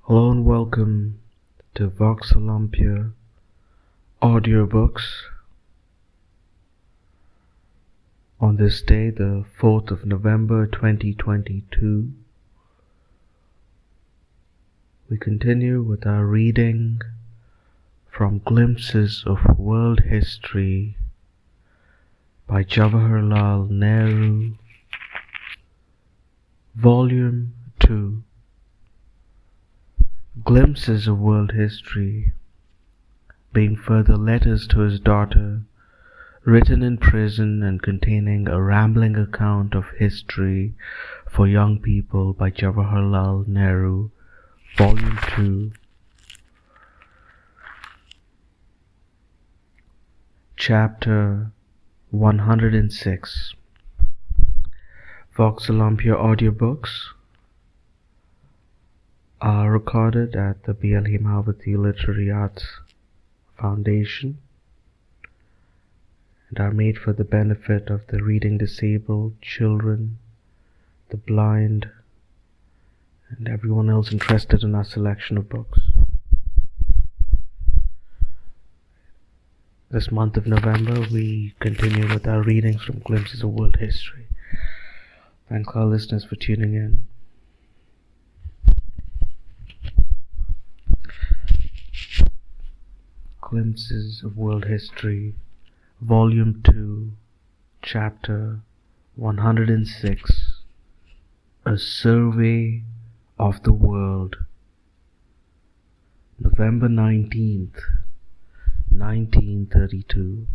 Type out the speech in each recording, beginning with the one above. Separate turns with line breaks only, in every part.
Hello and welcome to Vox Olympia audiobooks. On this day, the 4th of November 2022, we continue with our reading from Glimpses of World History by Jawaharlal Nehru, Volume 2. Glimpses of World History, being further letters to his daughter, written in prison and containing a rambling account of history for young people by Jawaharlal Nehru, Volume 2, Chapter 106. Vox Olympia audiobooks are recorded at the B.L. Himawati Literary Arts Foundation and are made for the benefit of the reading disabled, children, the blind, and everyone else interested in our selection of books. This month of November, we continue with our readings from Glimpses of World History. Thank our listeners for tuning in. Glimpses of World History, Volume 2, Chapter 106, A Survey of the World, November 19th, 1932.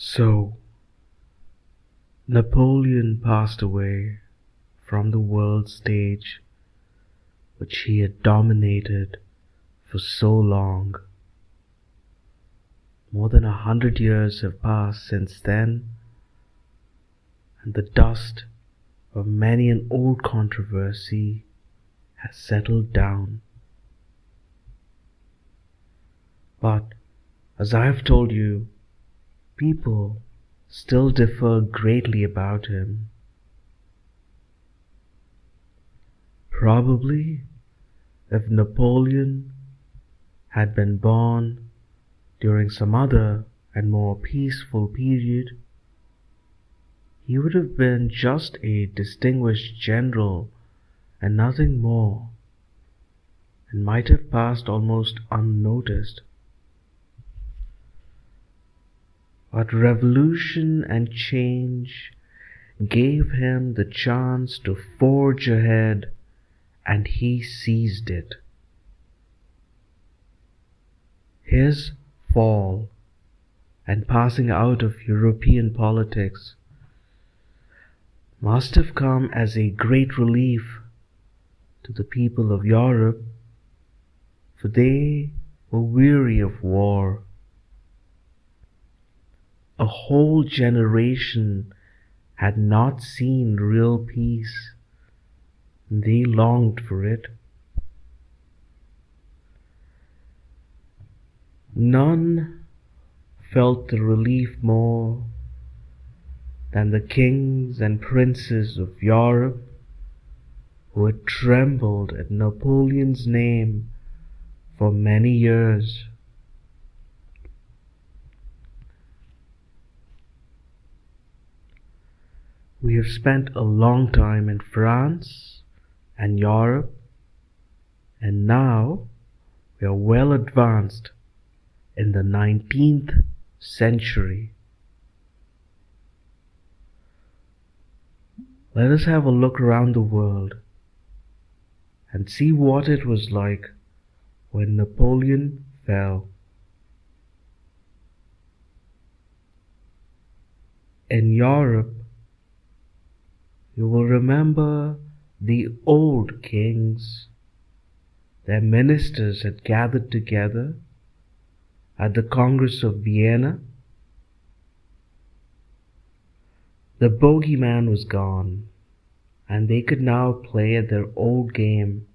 So, Napoleon passed away from the world stage which he had dominated for so long. More than 100 years have passed since then, and the dust of many an old controversy has settled down. But, as I have told you, people still differ greatly about him. Probably, if Napoleon had been born during some other and more peaceful period, he would have been just a distinguished general and nothing more, and might have passed almost unnoticed. But revolution and change gave him the chance to forge ahead, and he seized it. His fall and passing out of European politics must have come as a great relief to the people of Europe, for they were weary of war. A whole generation had not seen real peace, and they longed for it. None felt the relief more than the kings and princes of Europe, who had trembled at Napoleon's name for many years. We have spent a long time in France and Europe, and now we are well advanced in the 19th century. Let us have a look around the world and see what it was like when Napoleon fell. In Europe, you will remember the old kings. Their ministers had gathered together at the Congress of Vienna. The bogeyman was gone, and they could now play at their old game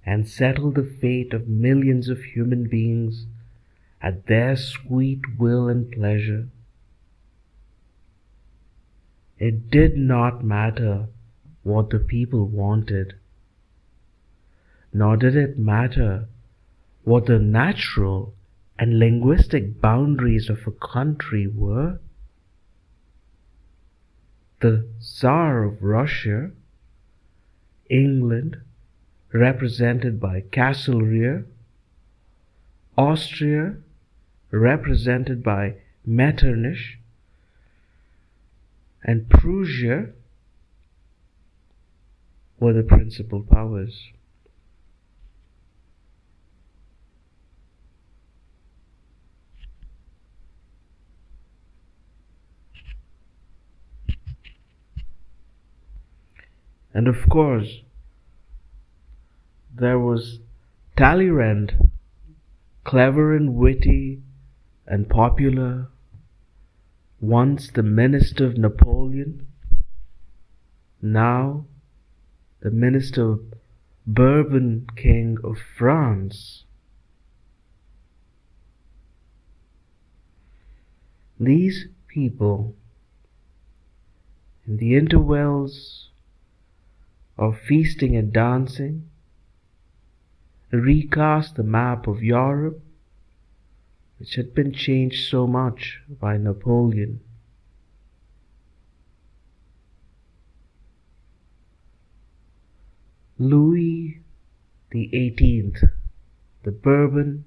and settle the fate of millions of human beings at their sweet will and pleasure. It did not matter what the people wanted, nor did it matter what the natural and linguistic boundaries of a country were. The Tsar of Russia, England, represented by Castlereagh, Austria, represented by Metternich, and Prussia were the principal powers. And of course, there was Talleyrand, clever and witty and popular, once the minister of Napoleon, now the minister of Bourbon King of France. These people, in the intervals of feasting and dancing, recast the map of Europe, which had been changed so much by Napoleon. Louis XVIII, the Bourbon,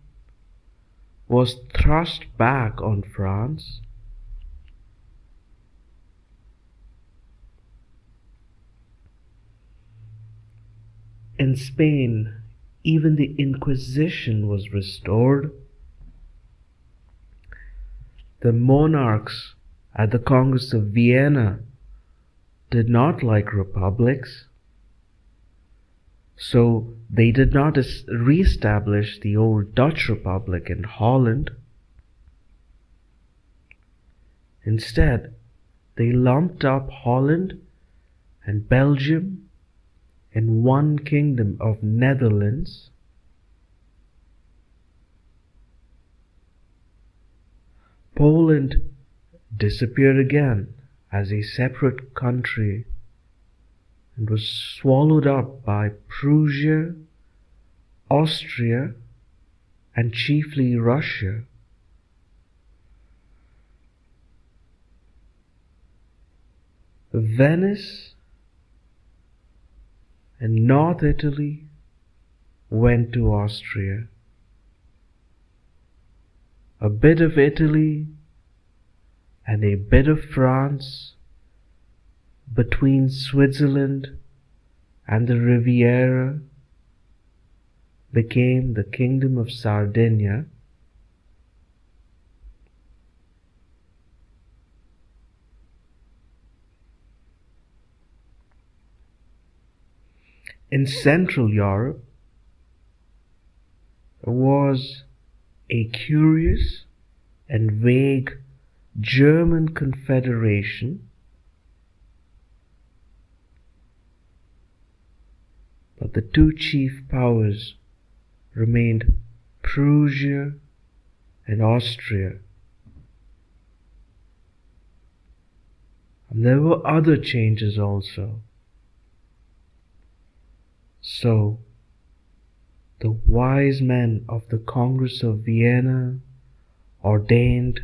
was thrust back on France. In Spain, even the Inquisition was restored. The monarchs at the Congress of Vienna did not like republics, so they did not re-establish the old Dutch Republic in Holland. Instead, they lumped up Holland and Belgium in one kingdom of Netherlands. Poland disappeared again as a separate country and was swallowed up by Prussia, Austria, and chiefly Russia. Venice and North Italy went to Austria. A bit of Italy and a bit of France between Switzerland and the Riviera became the Kingdom of Sardinia. In Central Europe, there was a curious and vague German confederation, but the two chief powers remained Prussia and Austria. And there were other changes also. So, the wise men of the Congress of Vienna ordained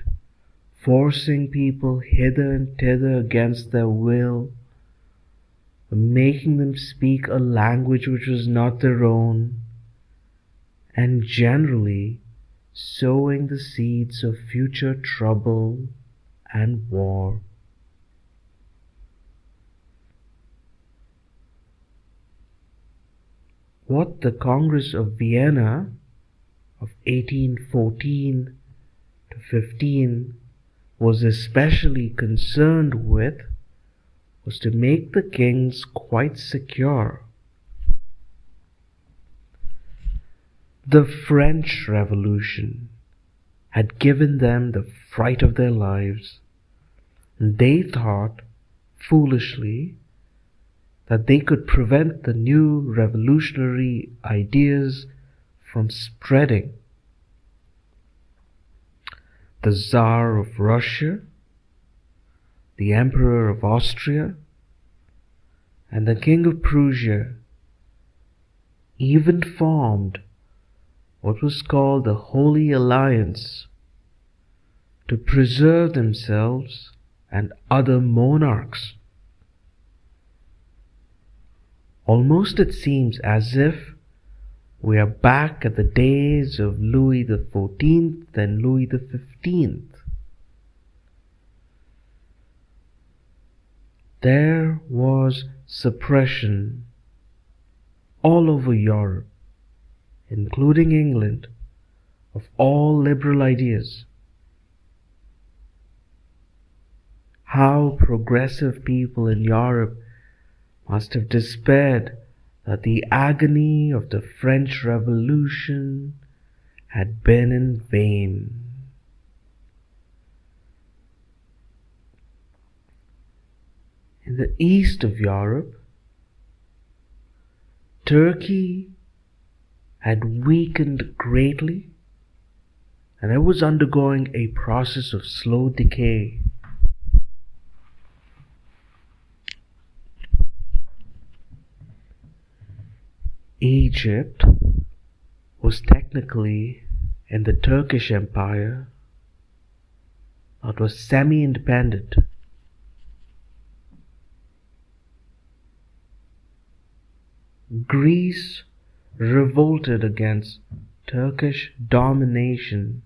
forcing people hither and thither against their will, making them speak a language which was not their own, and generally sowing the seeds of future trouble and war. What the Congress of Vienna of 1814 to 15 was especially concerned with was to make the kings quite secure. The French Revolution had given them the fright of their lives, and they thought, foolishly, that they could prevent the new revolutionary ideas from spreading. the Tsar of Russia, the Emperor of Austria, and the King of Prussia even formed what was called the Holy Alliance to preserve themselves and other monarchs. Almost it seems as if we are back at the days of Louis XIV and Louis XV. There was suppression all over Europe, including England, of all liberal ideas. How progressive people in Europe must have despaired that the agony of the French Revolution had been in vain. In the east of Europe, Turkey had weakened greatly, and it was undergoing a process of slow decay. Egypt was technically in the Turkish Empire, but was semi-independent. Greece revolted against Turkish domination.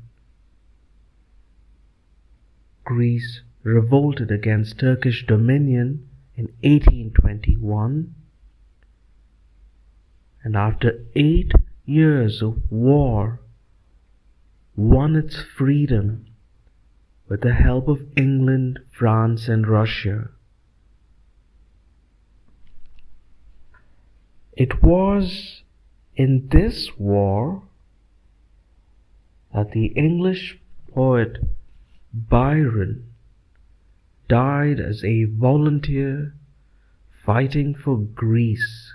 Greece revolted against Turkish dominion in 1821, and after 8 years of war, won its freedom with the help of England, France, and Russia. It was in this war that the English poet Byron died as a volunteer fighting for Greece.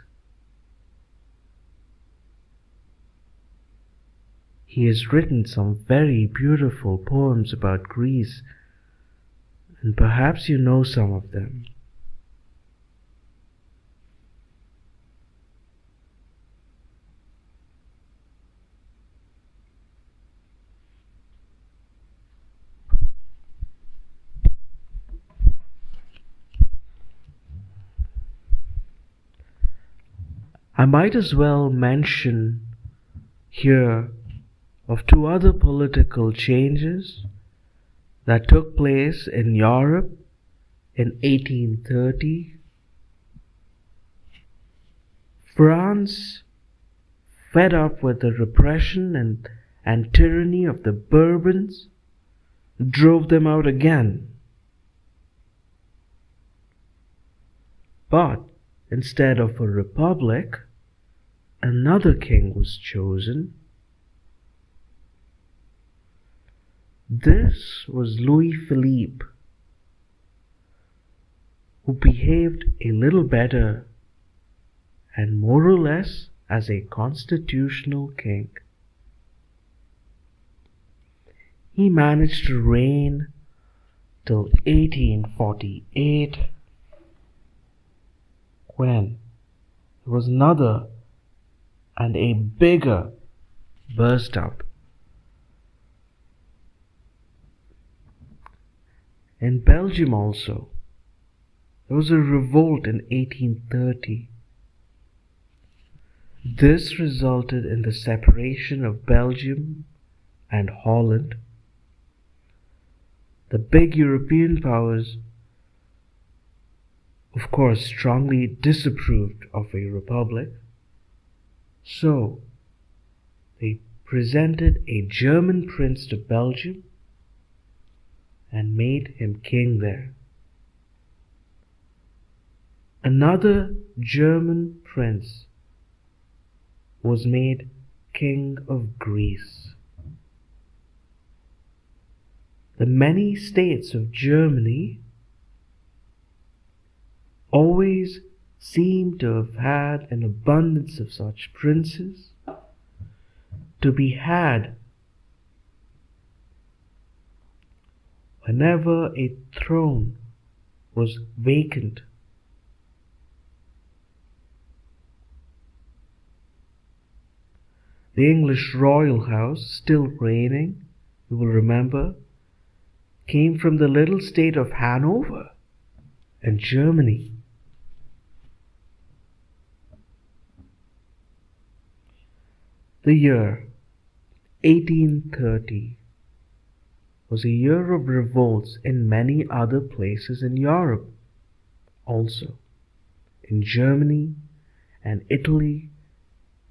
He has written some very beautiful poems about Greece, and perhaps you know some of them. I might as well mention here of 2 other political changes that took place in Europe in 1830. France, fed up with the repression and tyranny of the Bourbons, drove them out again. But instead of a republic, another king was chosen. This was Louis Philippe, who behaved a little better and more or less as a constitutional king. He managed to reign till 1848, when there was another and a bigger burst out. In Belgium also, there was a revolt in 1830. This resulted in the separation of Belgium and Holland. The big European powers, of course, strongly disapproved of a republic, so they presented a German prince to Belgium and made him king there. Another German prince was made king of Greece. The many states of Germany always seem to have had an abundance of such princes to be had whenever a throne was vacant. The English royal house, still reigning, you will remember, came from the little state of Hanover in Germany. The year 1830 was a year of revolts in many other places in Europe, also in Germany and Italy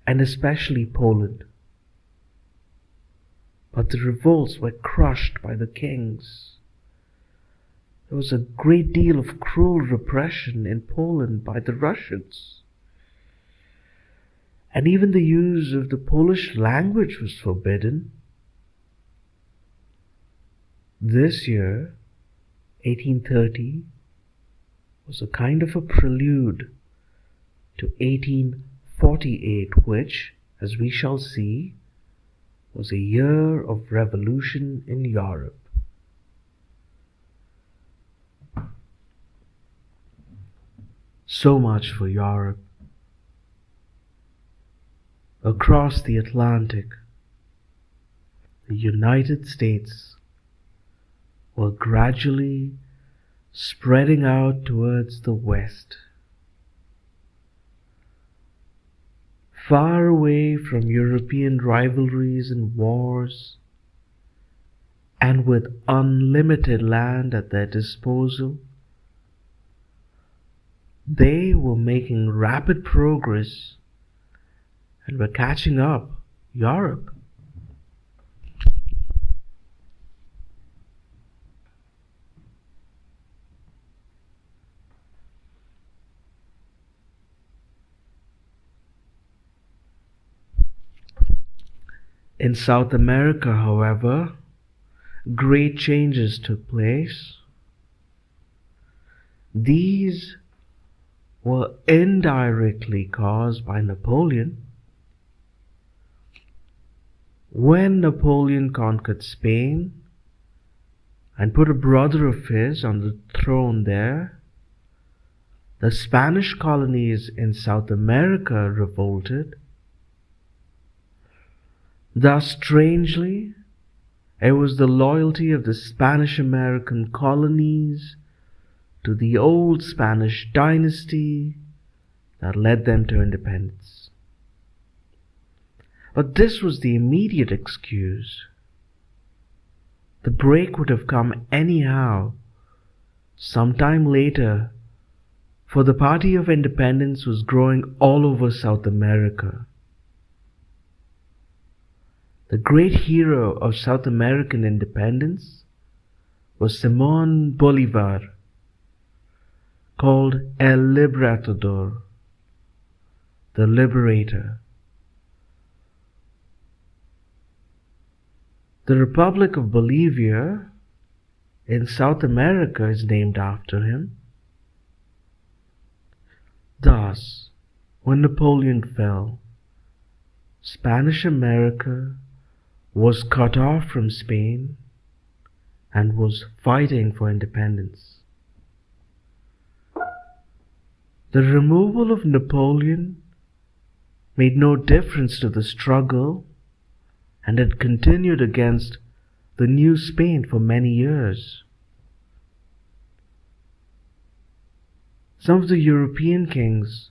and especially Poland. But the revolts were crushed by the kings. There was a great deal of cruel repression in Poland by the Russians. And even the use of the Polish language was forbidden. This year, 1830, was a kind of a prelude to 1848, which, as we shall see, was a year of revolution in Europe. So much for Europe. Across the Atlantic, the United States were gradually spreading out towards the west, far away from European rivalries and wars, and with unlimited land at their disposal. They were making rapid progress and were catching up Europe. In South America, however, great changes took place. These were indirectly caused by Napoleon. When Napoleon conquered Spain and put a brother of his on the throne there, the Spanish colonies in South America revolted. Thus, strangely, it was the loyalty of the Spanish-American colonies to the old Spanish dynasty that led them to independence. But this was the immediate excuse. The break would have come anyhow, sometime later, for the party of independence was growing all over South America. The great hero of South American independence was Simón Bolívar, called El Libertador, the liberator. The Republic of Bolivia in South America is named after him. Thus, when Napoleon fell, Spanish America was cut off from Spain and was fighting for independence. The removal of Napoleon made no difference to the struggle, and it continued against the new Spain for many years. Some of the European kings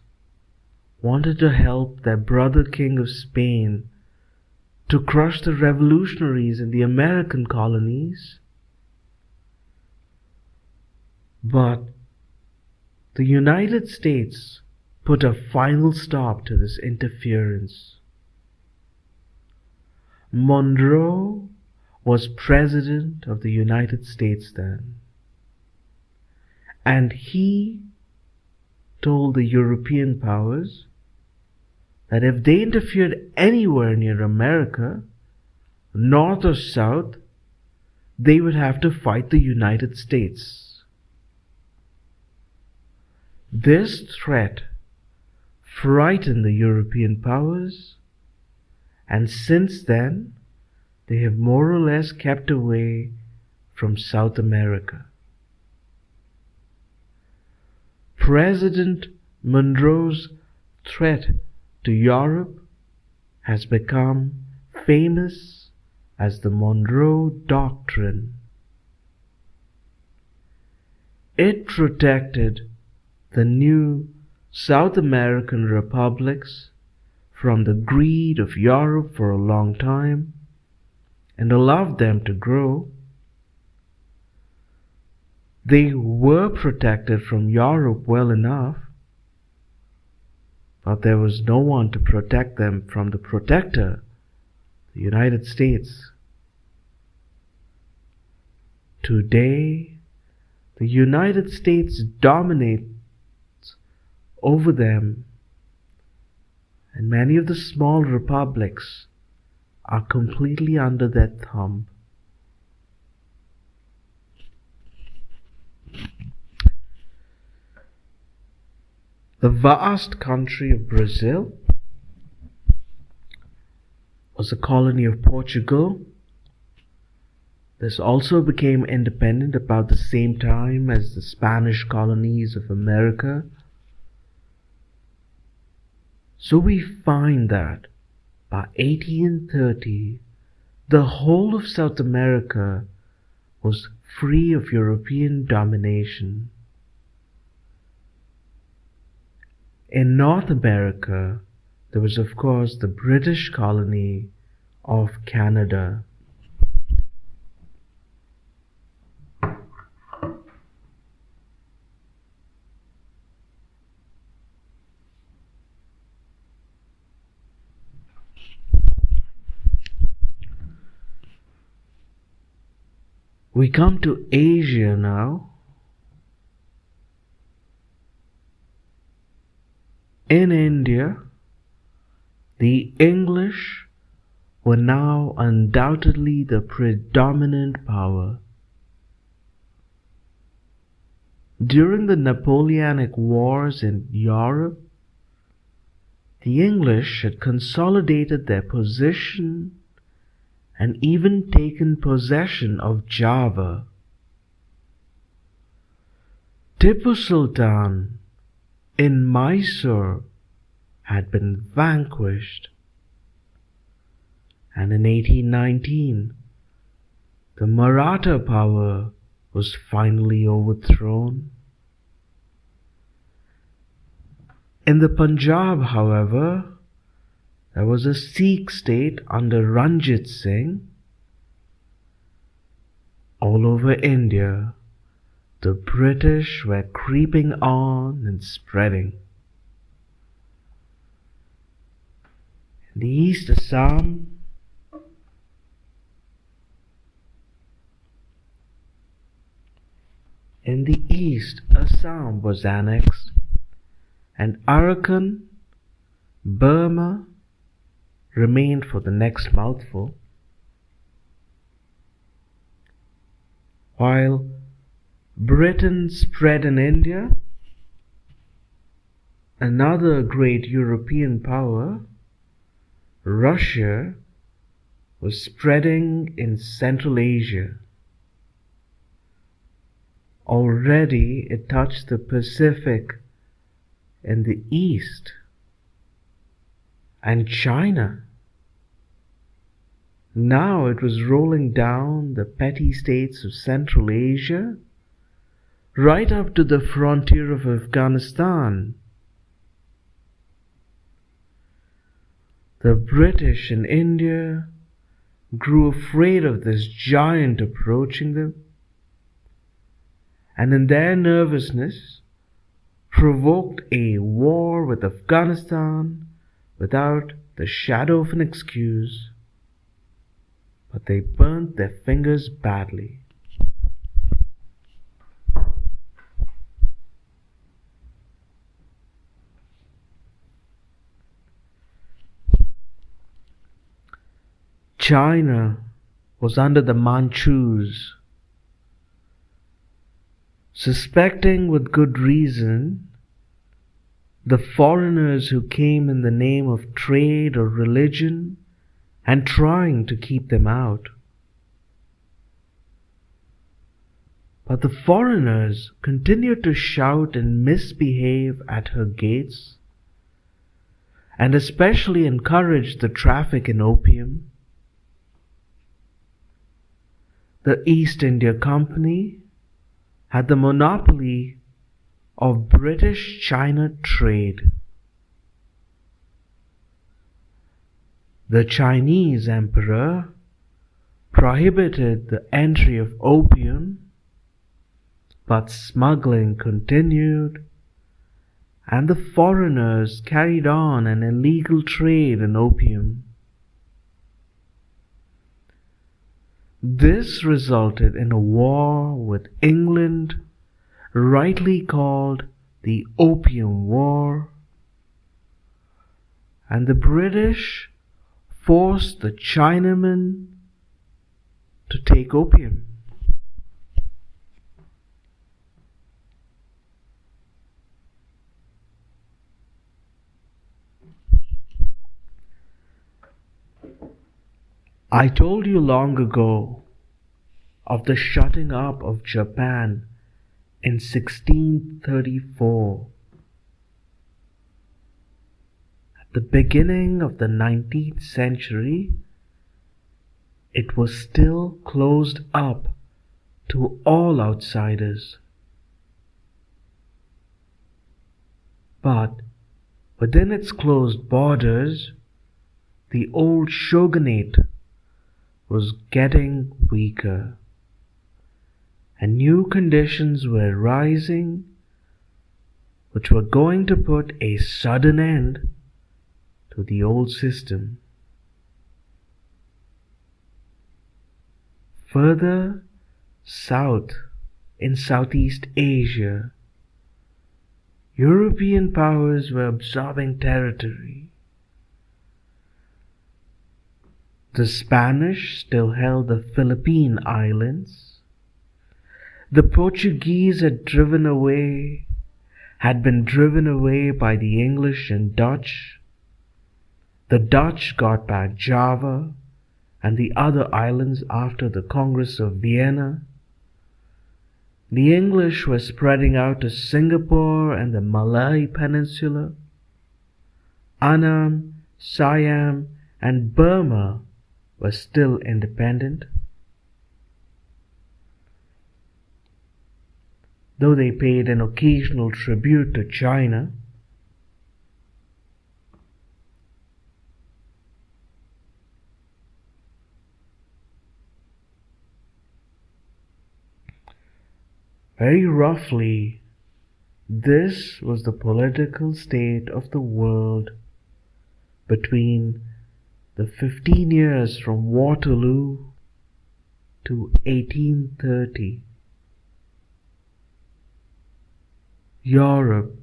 wanted to help their brother king of Spain to crush the revolutionaries in the American colonies. But the United States put a final stop to this interference. Monroe was President of the United States then, and he told the European powers that if they interfered anywhere near America, north or south, they would have to fight the United States. This threat frightened the European powers, and since then they have more or less kept away from South America. President Monroe's threat to Europe has become famous as the Monroe Doctrine. It protected the new South American republics from the greed of Europe for a long time and allowed them to grow. They were protected from Europe well enough, but there was no one to protect them from the protector, the United States. Today, the United States dominates over them, and many of the small republics are completely under their thumb. The vast country of Brazil was a colony of Portugal. This also became independent about the same time as the Spanish colonies of America. So we find that by 1830, the whole of South America was free of European domination. In North America, there was of course the British colony of Canada. We come to Asia now. In India, the English were now undoubtedly the predominant power. During the Napoleonic Wars in Europe, the English had consolidated their position and even taken possession of Java. Tipu Sultan in Mysore had been vanquished, and in 1819 the Maratha power was finally overthrown. In the Punjab, however, there was a Sikh state under Ranjit Singh. All over India, the British were creeping on and spreading. In the East, Assam, Assam was annexed, and Arakan, Burma, remained for the next mouthful. While Britain spread in India, another great European power, Russia, was spreading in Central Asia. Already it touched the Pacific in the east, and China. Now it was rolling down the petty states of Central Asia right up to the frontier of Afghanistan. The British in India grew afraid of this giant approaching them, and in their nervousness provoked a war with Afghanistan without the shadow of an excuse, but they burnt their fingers badly. China was under the Manchus. Suspecting with good reason the foreigners who came in the name of trade or religion and trying to keep them out. But the foreigners continued to shout and misbehave at her gates, and especially encouraged the traffic in opium. The East India Company had the monopoly of British China trade. The Chinese emperor prohibited the entry of opium, but smuggling continued, and the foreigners carried on an illegal trade in opium. This resulted in a war with England, rightly called the Opium War, and the British forced the Chinamen to take opium. I told you long ago of the shutting up of Japan in 1634. At the beginning of the 19th century, it was still closed up to all outsiders. But within its closed borders, the old shogunate was getting weaker, and new conditions were rising which were going to put a sudden end to the old system. Further south in Southeast Asia, European powers were absorbing territory. The Spanish still held the Philippine Islands. The Portuguese had been driven away by the English and Dutch. The Dutch got back Java and the other islands after the Congress of Vienna. The English were spreading out to Singapore and the Malay Peninsula. Annam, Siam, and Burma were still independent, though they paid an occasional tribute to China. Very roughly, this was the political state of the world between the 15 years from Waterloo to 1830. Europe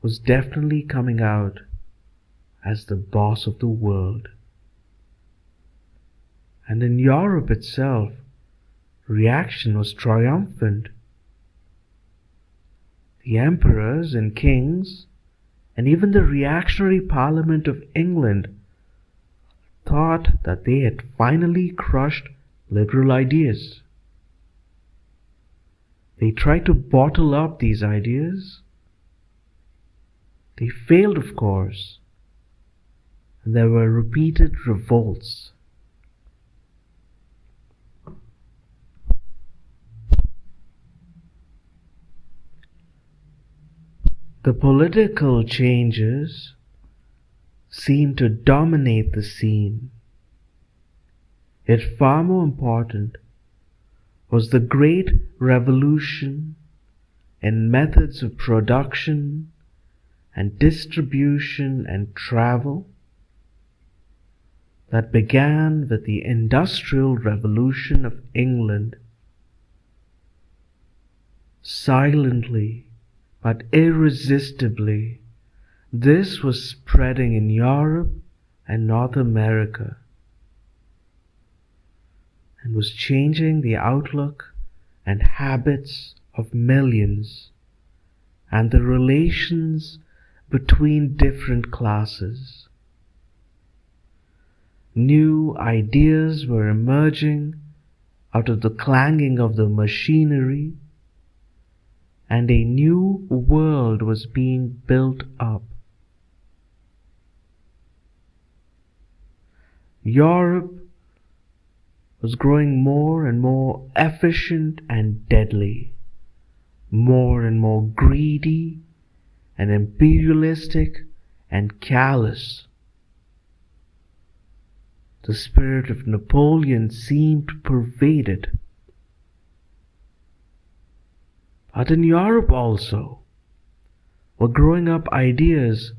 was definitely coming out as the boss of the world. And in Europe itself, reaction was triumphant. The emperors and kings, and even the reactionary Parliament of England, thought that they had finally crushed liberal ideas. They tried to bottle up these ideas. They failed, of course, and there were repeated revolts. The political changes seemed to dominate the scene. Yet far more important was the great revolution in methods of production and distribution and travel that began with the Industrial Revolution of England. Silently but irresistibly, this was spreading in Europe and North America, and was changing the outlook and habits of millions and the relations between different classes. New ideas were emerging out of the clanging of the machinery, and a new world was being built up. Europe was growing more and more efficient and deadly, more and more greedy and imperialistic and callous. The spirit of Napoleon seemed to pervade it. But in Europe also were growing up ideas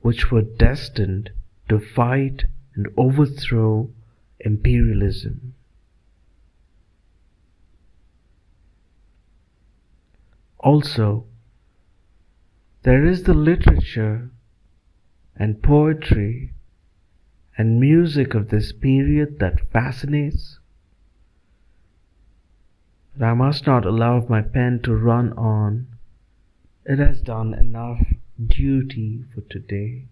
which were destined to fight and overthrow imperialism. Also, there is the literature and poetry and music of this period that fascinates. But I must not allow my pen to run on. It has done enough duty for today.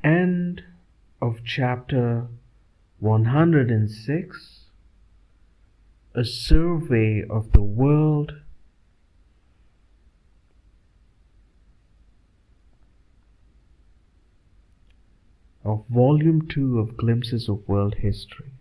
End of chapter 106. A survey of the world. Of Volume 2 of Glimpses of World History.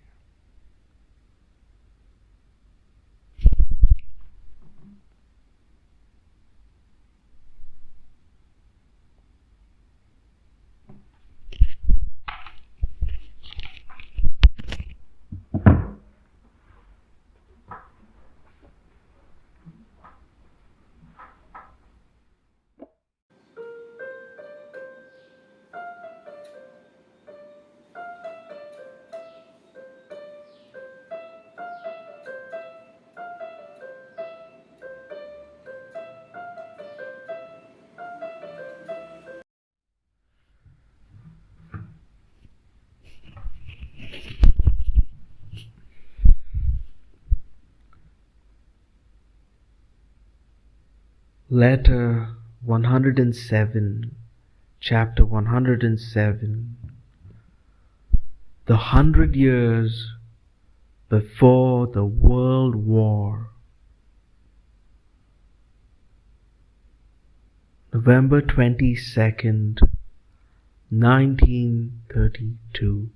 Letter 107, Chapter 107. The 100 years before the World War. November 22nd, 1932.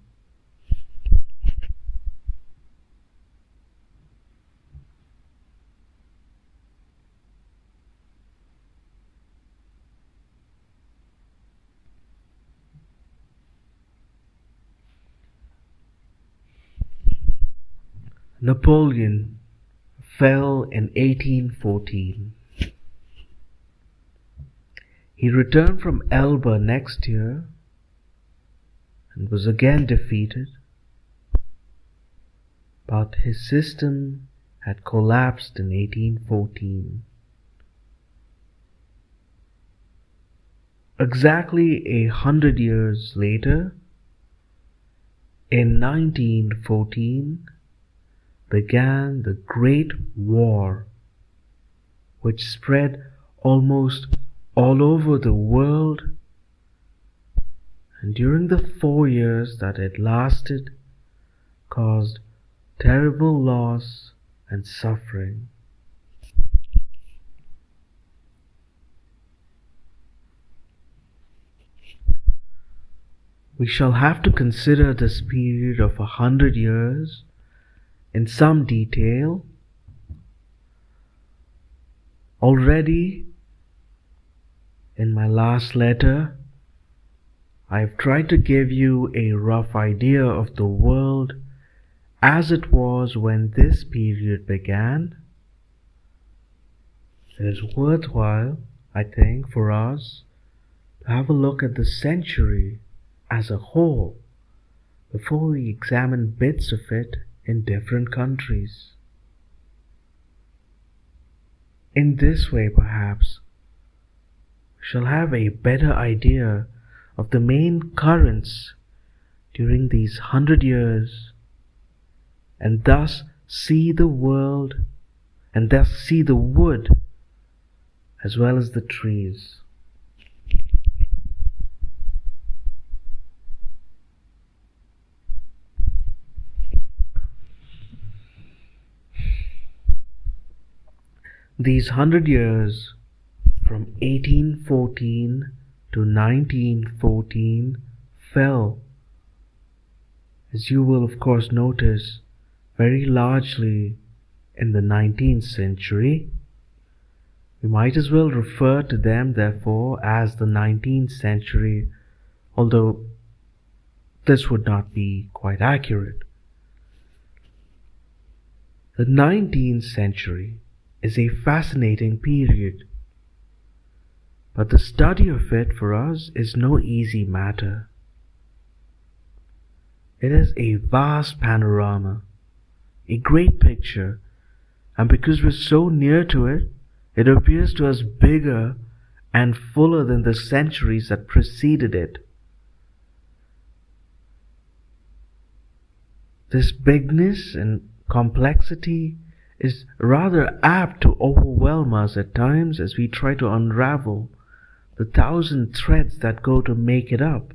Napoleon fell in 1814. He returned from Elba next year and was again defeated, but his system had collapsed in 1814. Exactly 100 years later, in 1914, began the Great War, which spread almost all over the world, and during the 4 years that it lasted, caused terrible loss and suffering. We shall have to consider this period of 100 years in some detail. Already, in my last letter, I have tried to give you a rough idea of the world as it was when this period began. It is worthwhile, I think, for us to have a look at the century as a whole before we examine bits of it in different countries. In this way, perhaps, we shall have a better idea of the main currents during these 100 years, and thus see the world, and thus see the wood as well as the trees. These 100 years from 1814 to 1914 fell, as you will of course notice, very largely in the 19th century. We might as well refer to them, therefore, as the 19th century, although this would not be quite accurate. The 19th century is a fascinating period, but the study of it for us is no easy matter. It is a vast panorama, a great picture, and because we're so near to it, it appears to us bigger and fuller than the centuries that preceded it. This bigness and complexity is rather apt to overwhelm us at times as we try to unravel the 1,000 threads that go to make it up.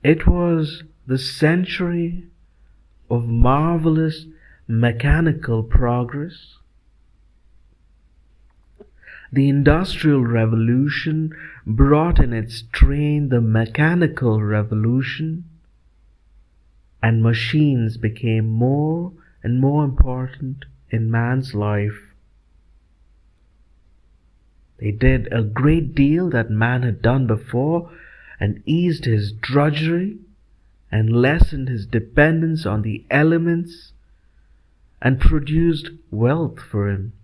It was the century of marvelous mechanical progress. The Industrial Revolution brought in its train the Mechanical Revolution, and machines became more and more important in man's life. They did a great deal that man had done before and eased his drudgery and lessened his dependence on the elements and produced wealth for him.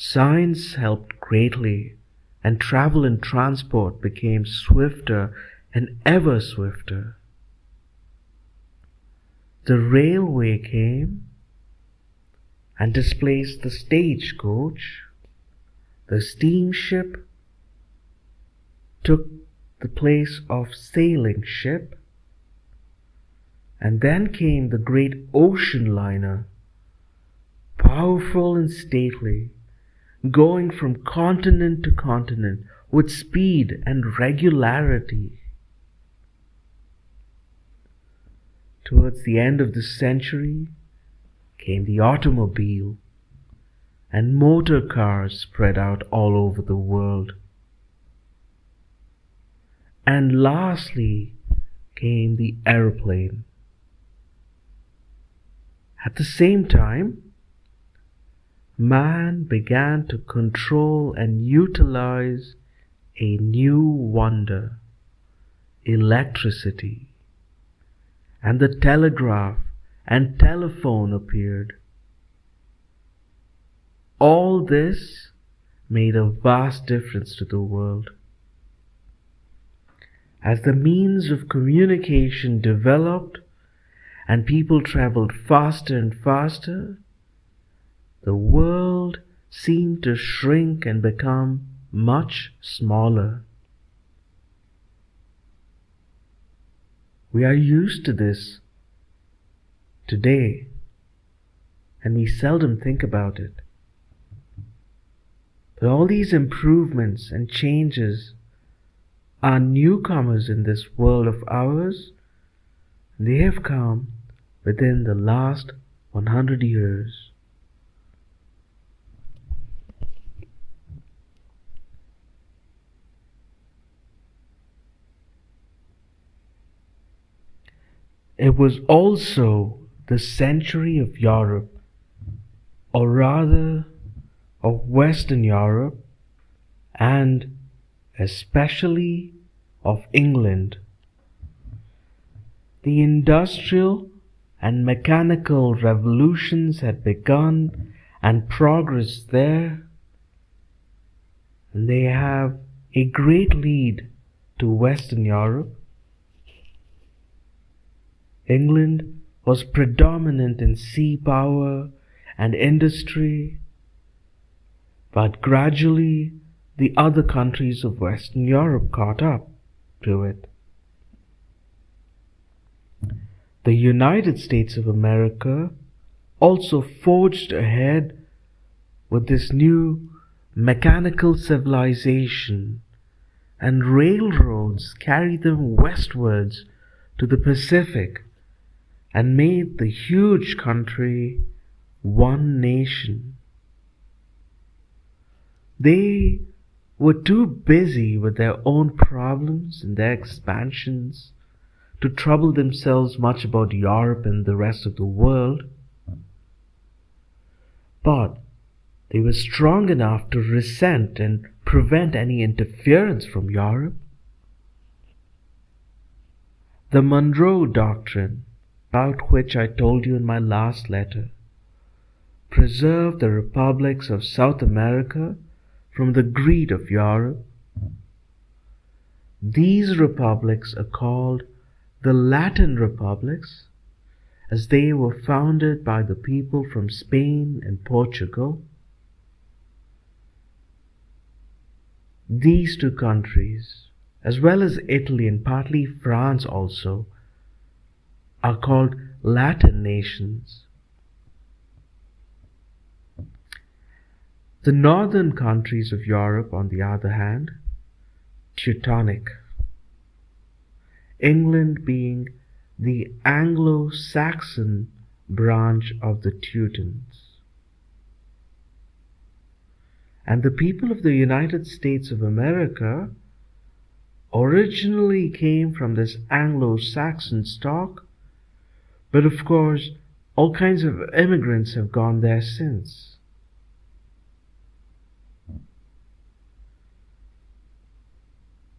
Science helped greatly, and travel and transport became swifter and ever swifter. The railway came and displaced the stagecoach. The steamship took the place of sailing ship, and then came the great ocean liner, powerful and stately, going from continent to continent with speed and regularity. Towards the end of the century came the automobile, and motor cars spread out all over the world. And lastly came the airplane. At the same time, man began to control and utilize a new wonder, electricity, and the telegraph and telephone appeared. All this made a vast difference to the world. As the means of communication developed and people traveled faster and faster, the world seemed to shrink and become much smaller. We are used to this today, and we seldom think about it. But all these improvements and changes are newcomers in this world of ours, and they have come within the last 100 years. It was also the century of Europe, or rather of Western Europe, and especially of England. The industrial and mechanical revolutions had begun and progressed there, and they have a great lead to Western Europe. England was predominant in sea power and industry, but gradually the other countries of Western Europe caught up to it. The United States of America also forged ahead with this new mechanical civilization and railroads carried them westwards to the Pacific and made the huge country one nation. They were too busy with their own problems and their expansions to trouble themselves much about Europe and the rest of the world. But they were strong enough to resent and prevent any interference from Europe. The Monroe Doctrine, about which I told you in my last letter, preserved the republics of South America from the greed of Europe. These republics are called the Latin republics, as they were founded by the people from Spain and Portugal. These two countries, as well as Italy and partly France also, are called Latin nations. The northern countries of Europe, on the other hand, Teutonic, England being the Anglo-Saxon branch of the Teutons. And the people of the United States of America originally came from this Anglo-Saxon stock, but of course all kinds of immigrants have gone there since.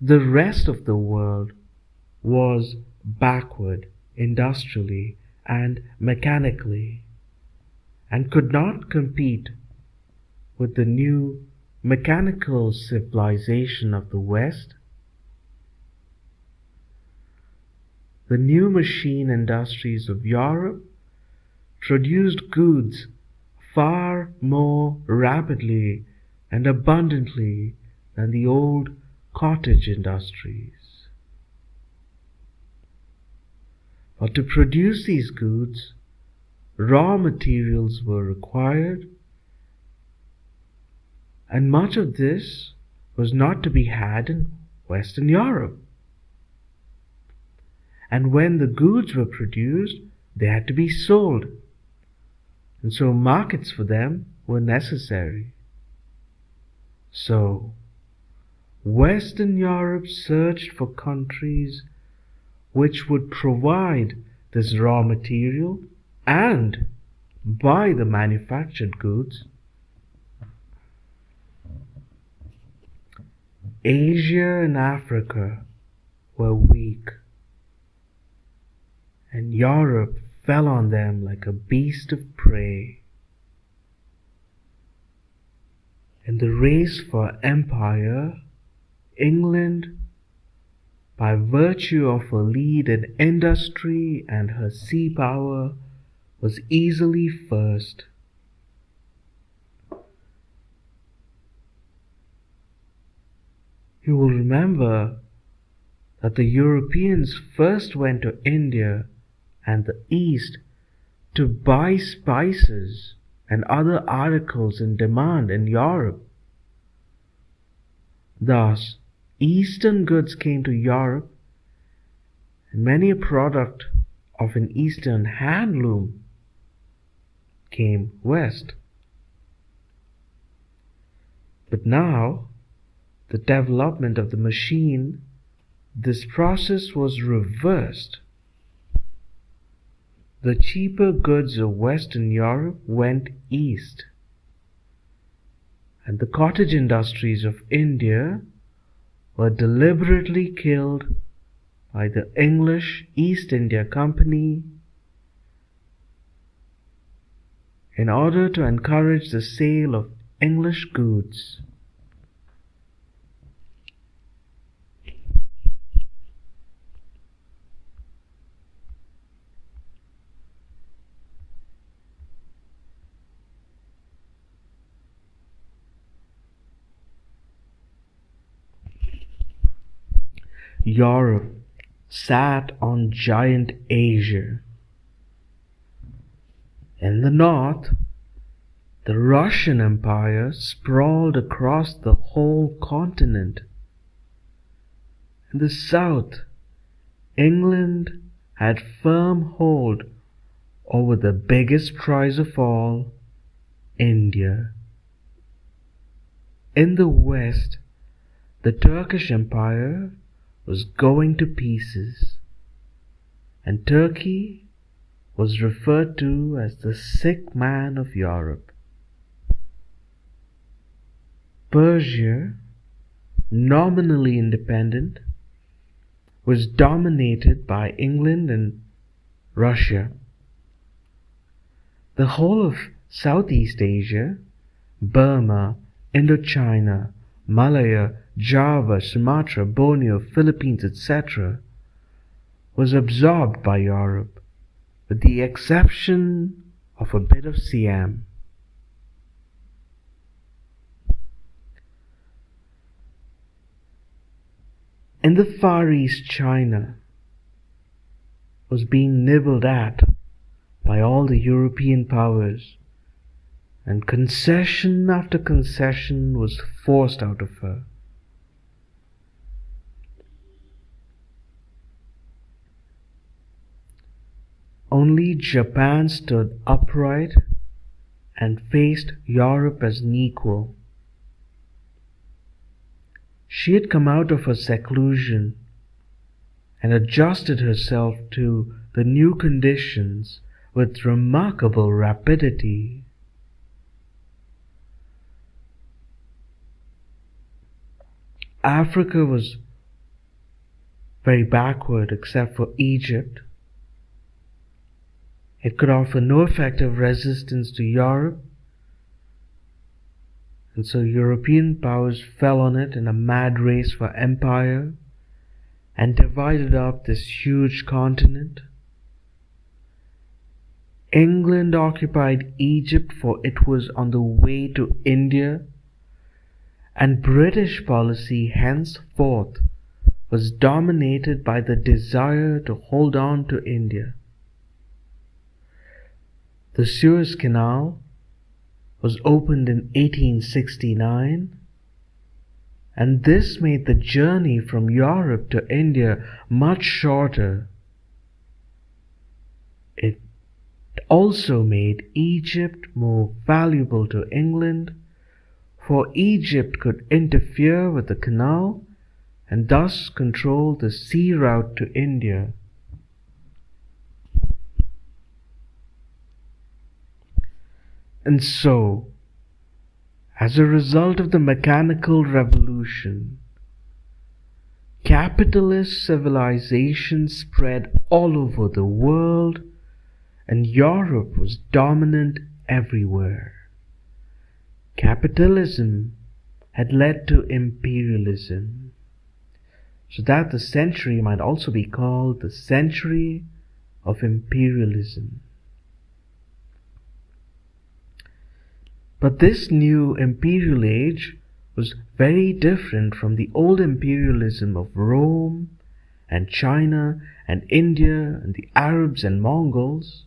The rest of the world was backward industrially and mechanically, and could not compete with the new mechanical civilization of the West. The new machine industries of Europe produced goods far more rapidly and abundantly than the old cottage industries. But to produce these goods, raw materials were required, and much of this was not to be had in Western Europe. And when the goods were produced, they had to be sold, and so markets for them were necessary. So, Western Europe searched for countries which would provide this raw material and buy the manufactured goods. Asia and Africa were weak, and Europe fell on them like a beast of prey. In the race for empire, England, by virtue of her lead in industry and her sea power, was easily first. You will remember that the Europeans first went to India and the East to buy spices and other articles in demand in Europe. Thus, Eastern goods came to Europe, and many a product of an Eastern handloom came west. But now, the development of the machine, this process was reversed. The cheaper goods of Western Europe went east, and the cottage industries of India were deliberately killed by the English East India Company in order to encourage the sale of English goods. Europe sat on giant Asia. In the north, the Russian Empire sprawled across the whole continent. In the south, England had firm hold over the biggest prize of all, India. In the west, the Turkish Empire was going to pieces, and Turkey was referred to as the sick man of Europe. Persia, nominally independent, was dominated by England and Russia. The whole of Southeast Asia, Burma, Indochina, Malaya, Java, Sumatra, Borneo, Philippines, etc., was absorbed by Europe, with the exception of a bit of Siam. In the Far East, China was being nibbled at by all the European powers, and concession after concession was forced out of her. Only Japan stood upright and faced Europe as an equal. She had come out of her seclusion and adjusted herself to the new conditions with remarkable rapidity. Africa was very backward except for Egypt. It could offer no effective resistance to Europe, and so European powers fell on it in a mad race for empire and divided up this huge continent. England occupied Egypt, for it was on the way to India, and British policy henceforth was dominated by the desire to hold on to India. The Suez Canal was opened in 1869, and this made the journey from Europe to India much shorter. It also made Egypt more valuable to England, for Egypt could interfere with the canal and thus control the sea route to India. And so, as a result of the mechanical revolution, capitalist civilization spread all over the world, and Europe was dominant everywhere. Capitalism had led to imperialism, so that the century might also be called the century of imperialism. But this new imperial age was very different from the old imperialism of Rome and China and India and the Arabs and Mongols.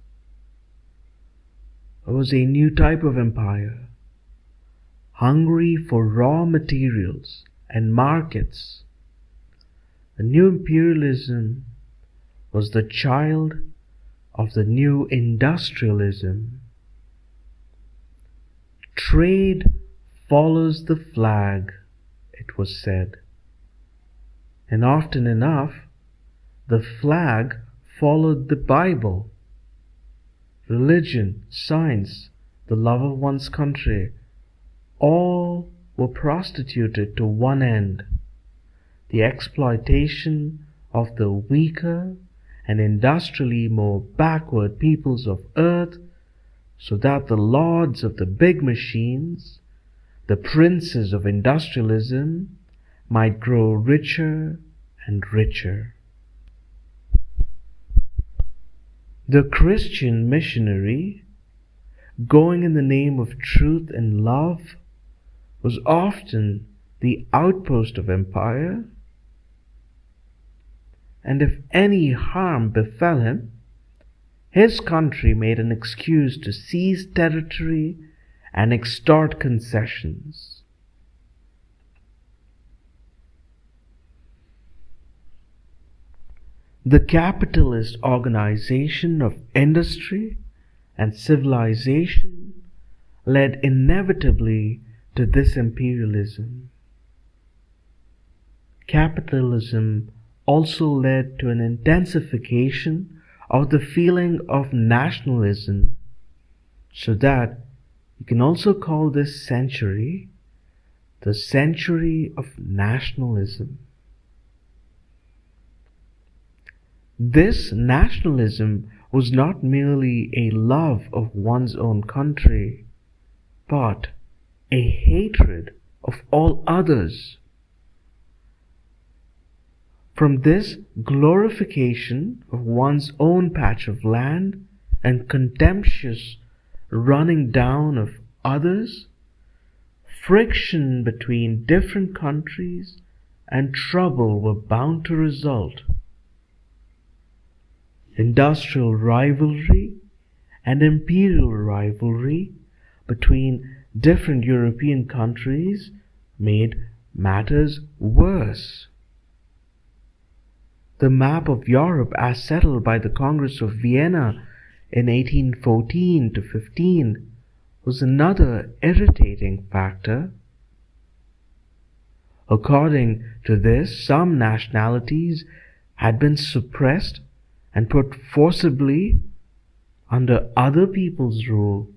It was a new type of empire, hungry for raw materials and markets. The new imperialism was the child of the new industrialism. Trade follows the flag, it was said. And often enough, the flag followed the Bible. Religion, science, the love of one's country, all were prostituted to one end: the exploitation of the weaker and industrially more backward peoples of earth, so that the lords of the big machines, the princes of industrialism, might grow richer and richer. The Christian missionary, going in the name of truth and love, was often the outpost of empire, and if any harm befell him, his country made an excuse to seize territory and extort concessions. The capitalist organization of industry and civilization led inevitably to this imperialism. Capitalism also led to an intensification of the feeling of nationalism, so that you can also call this century the century of nationalism. This nationalism was not merely a love of one's own country, but a hatred of all others. From this glorification of one's own patch of land and contemptuous running down of others, friction between different countries and trouble were bound to result. Industrial rivalry and imperial rivalry between different European countries made matters worse. The map of Europe as settled by the Congress of Vienna in 1814-15 was another irritating factor. According to this, some nationalities had been suppressed and put forcibly under other people's rule.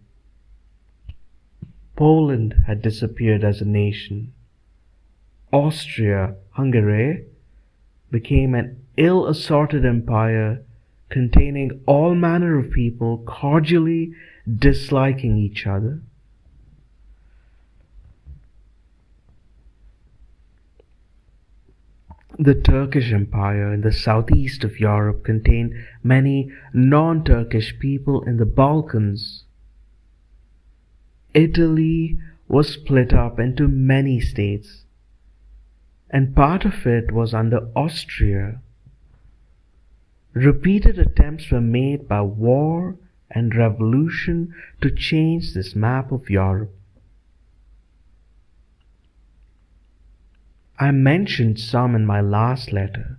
Poland had disappeared as a nation. Austria-Hungary became an ill-assorted empire containing all manner of people cordially disliking each other. The Turkish Empire in the southeast of Europe contained many non-Turkish people in the Balkans. Italy was split up into many states, and part of it was under Austria. Repeated attempts were made by war and revolution to change this map of Europe. I mentioned some in my last letter,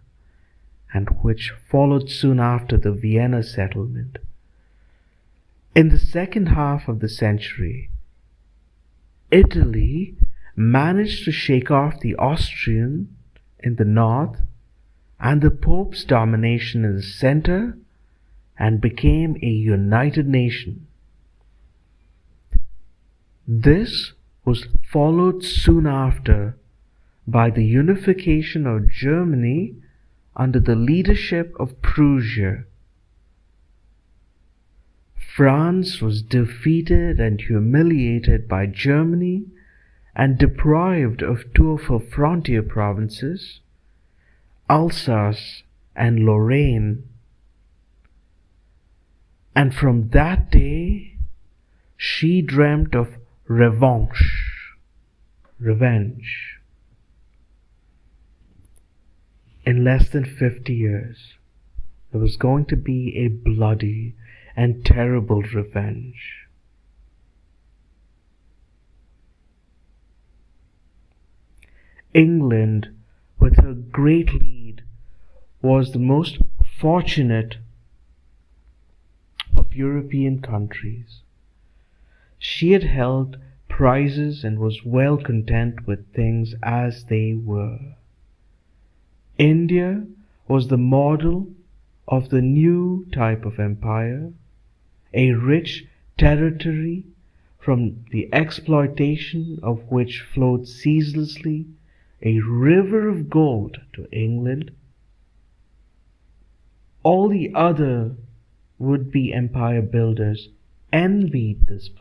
and which followed soon after the Vienna settlement. In the second half of the century, Italy managed to shake off the Austrian in the north and the Pope's domination in the center, and became a united nation. This was followed soon after by the unification of Germany under the leadership of Prussia. France was defeated and humiliated by Germany and deprived of two of her frontier provinces, Alsace and Lorraine. And from that day, she dreamt of revenge. In less than 50 years, there was going to be a bloody and terrible revenge. England, with her great lead, was the most fortunate of European countries. She had held prizes and was well content with things as they were. India was the model of the new type of empire, a rich territory from the exploitation of which flowed ceaselessly a river of gold to England. All the other would-be empire builders envied this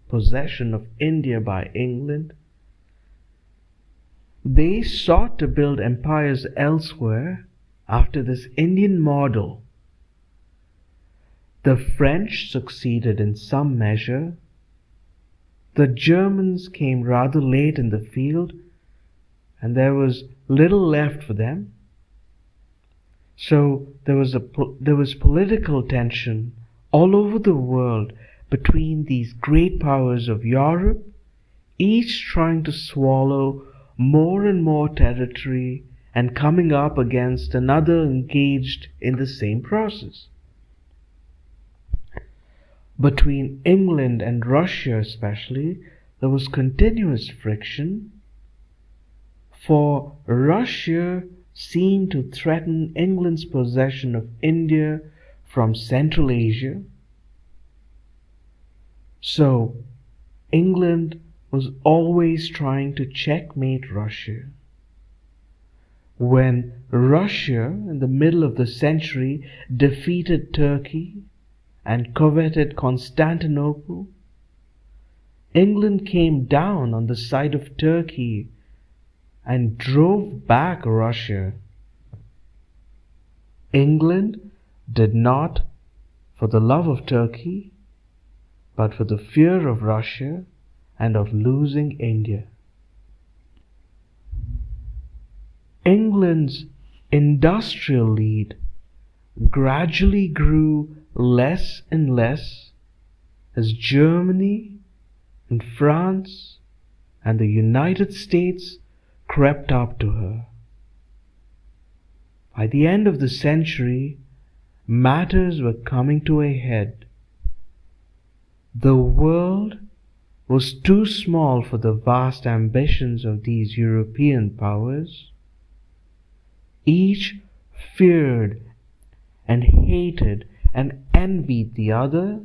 possession of India by England. They sought to build empires elsewhere after this Indian model. The French succeeded in some measure. The Germans came rather late in the field, and there was little left for them. So there was political tension all over the world between these great powers of Europe, each trying to swallow more and more territory and coming up against another engaged in the same process. Between England and Russia especially, there was continuous friction, for Russia seemed to threaten England's possession of India from Central Asia. So, England was always trying to checkmate Russia. When Russia, in the middle of the century, defeated Turkey and coveted Constantinople, England came down on the side of Turkey and drove back Russia. England did not for the love of Turkey, but for the fear of Russia and of losing India. England's industrial lead gradually grew less and less as Germany and France and the United States crept up to her. By the end of the century, matters were coming to a head. The world was too small for the vast ambitions of these European powers. Each feared and hated and envied the other,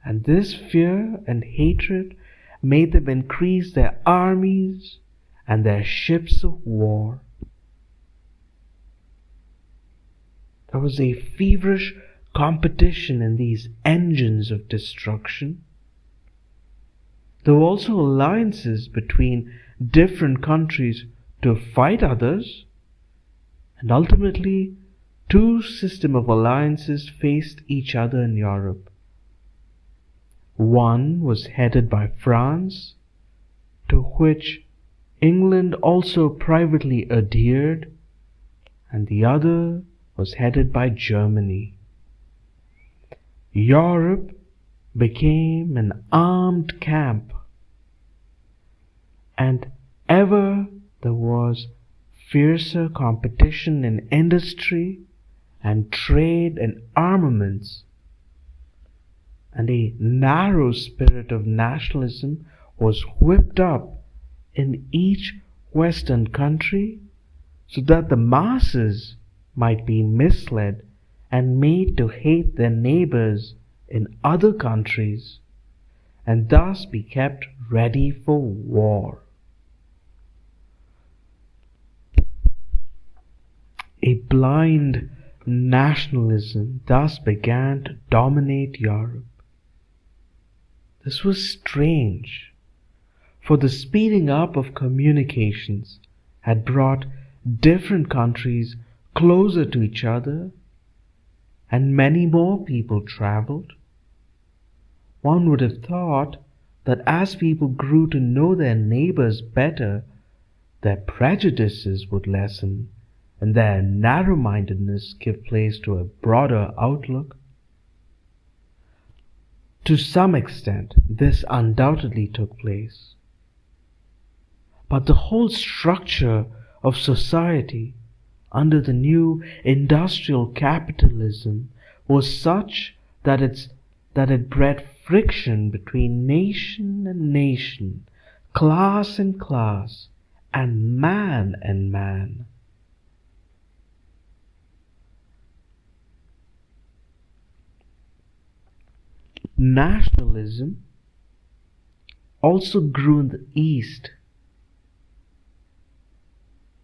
and this fear and hatred made them increase their armies and their ships of war. There was a feverish competition in these engines of destruction. There were also alliances between different countries to fight others, and ultimately two systems of alliances faced each other in Europe. One was headed by France, to which England also privately adhered, and the other was headed by Germany. Europe became an armed camp, and ever there was fiercer competition in industry and trade and armaments, and a narrow spirit of nationalism was whipped up in each Western country so that the masses might be misled and made to hate their neighbors in other countries and thus be kept ready for war. A blind nationalism thus began to dominate Europe. This was strange, for the speeding up of communications had brought different countries closer to each other, and many more people traveled. One would have thought that as people grew to know their neighbors better, their prejudices would lessen and their narrow-mindedness give place to a broader outlook. To some extent, this undoubtedly took place. But the whole structure of society under the new industrial capitalism was such that it bred friction between nation and nation, class and class, and man and man. Nationalism also grew in the East.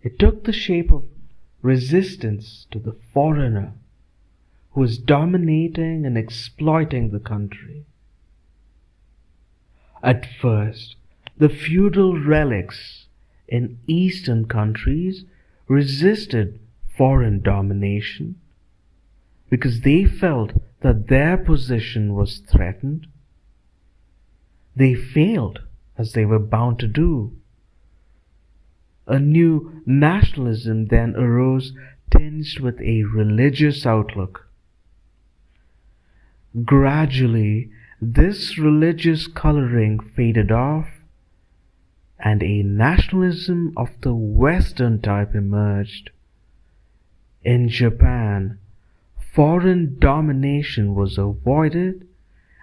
It took the shape of resistance to the foreigner who was dominating and exploiting the country. At first, the feudal relics in Eastern countries resisted foreign domination because they felt that their position was threatened. They failed, as they were bound to do. A new nationalism then arose, tinged with a religious outlook. Gradually, this religious coloring faded off, and a nationalism of the Western type emerged. In Japan, foreign domination was avoided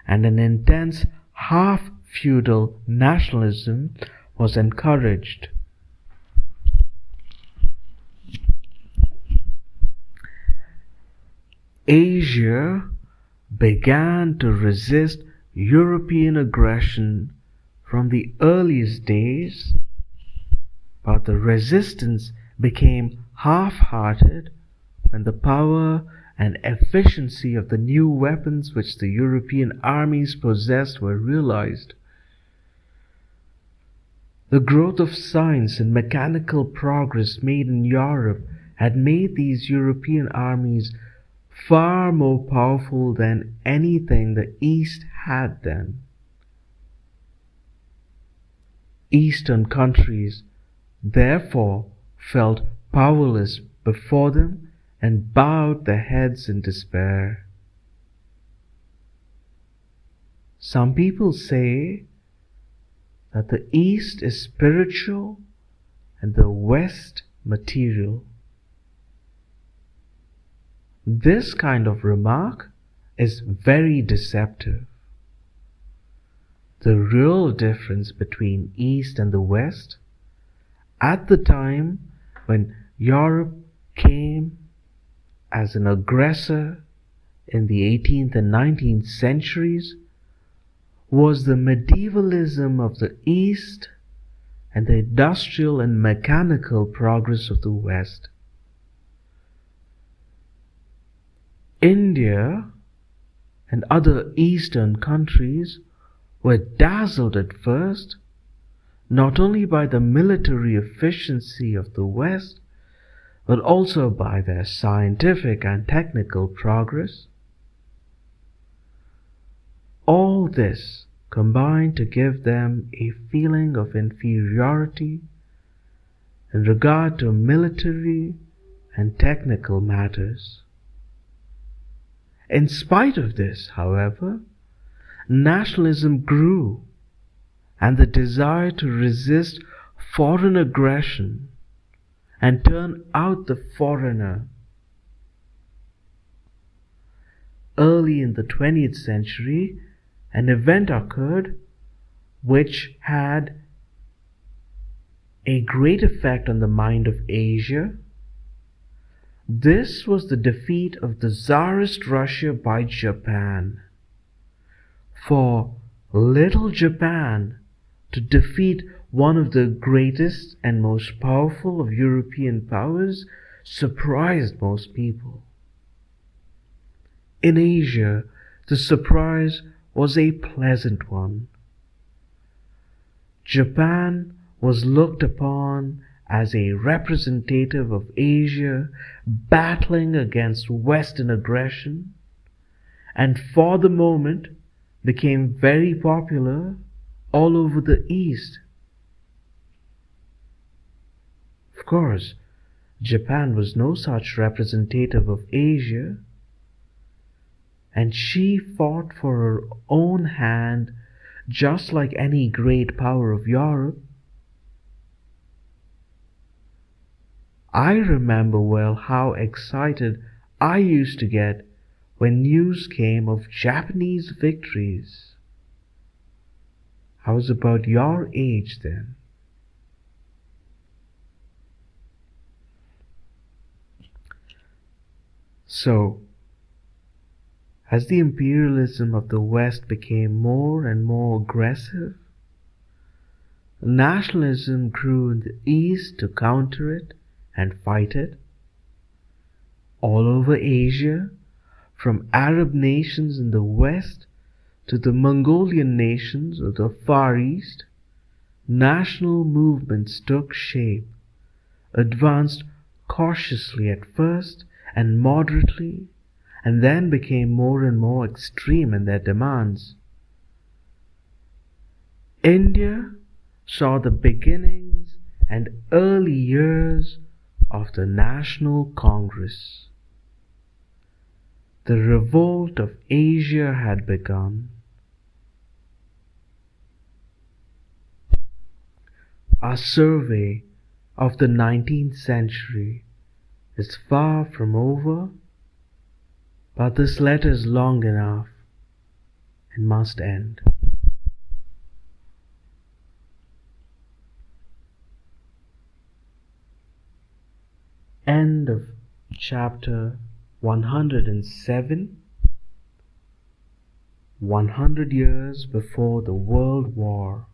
and an intense half-feudal nationalism was encouraged. Asia began to resist European aggression from the earliest days, but the resistance became half-hearted when the power and efficiency of the new weapons which the European armies possessed were realized. The growth of science and mechanical progress made in Europe had made these European armies far more powerful than anything the East had then. Eastern countries therefore felt powerless before them and bowed their heads in despair. Some people say that the East is spiritual and the West material. This kind of remark is very deceptive. The real difference between East and the West, at the time when Europe came as an aggressor in the 18th and 19th centuries, was the medievalism of the East and the industrial and mechanical progress of the West. India and other Eastern countries were dazzled at first, not only by the military efficiency of the West, but also by their scientific and technical progress. All this combined to give them a feeling of inferiority in regard to military and technical matters. In spite of this, however, nationalism grew, and the desire to resist foreign aggression and turn out the foreigner. Early in the 20th century, an event occurred which had a great effect on the mind of Asia. This was the defeat of the Tsarist Russia by Japan. For little Japan to defeat one of the greatest and most powerful of European powers surprised most people. In Asia, the surprise was a pleasant one. Japan was looked upon as a representative of Asia battling against Western aggression, and for the moment became very popular all over the East. Of course, Japan was no such representative of Asia, and she fought for her own hand just like any great power of Europe. I remember well how excited I used to get when news came of Japanese victories. I was about your age then. So, as the imperialism of the West became more and more aggressive, nationalism grew in the East to counter it and fight it. All over Asia, from Arab nations in the West to the Mongolian nations of the Far East, national movements took shape, advanced cautiously at first and moderately, and then became more and more extreme in their demands. India saw the beginnings and early years of the National Congress. The revolt of Asia had begun. Our survey of the 19th century is far from over, but this letter is long enough and must end. End of chapter 107. 100 years before the World War.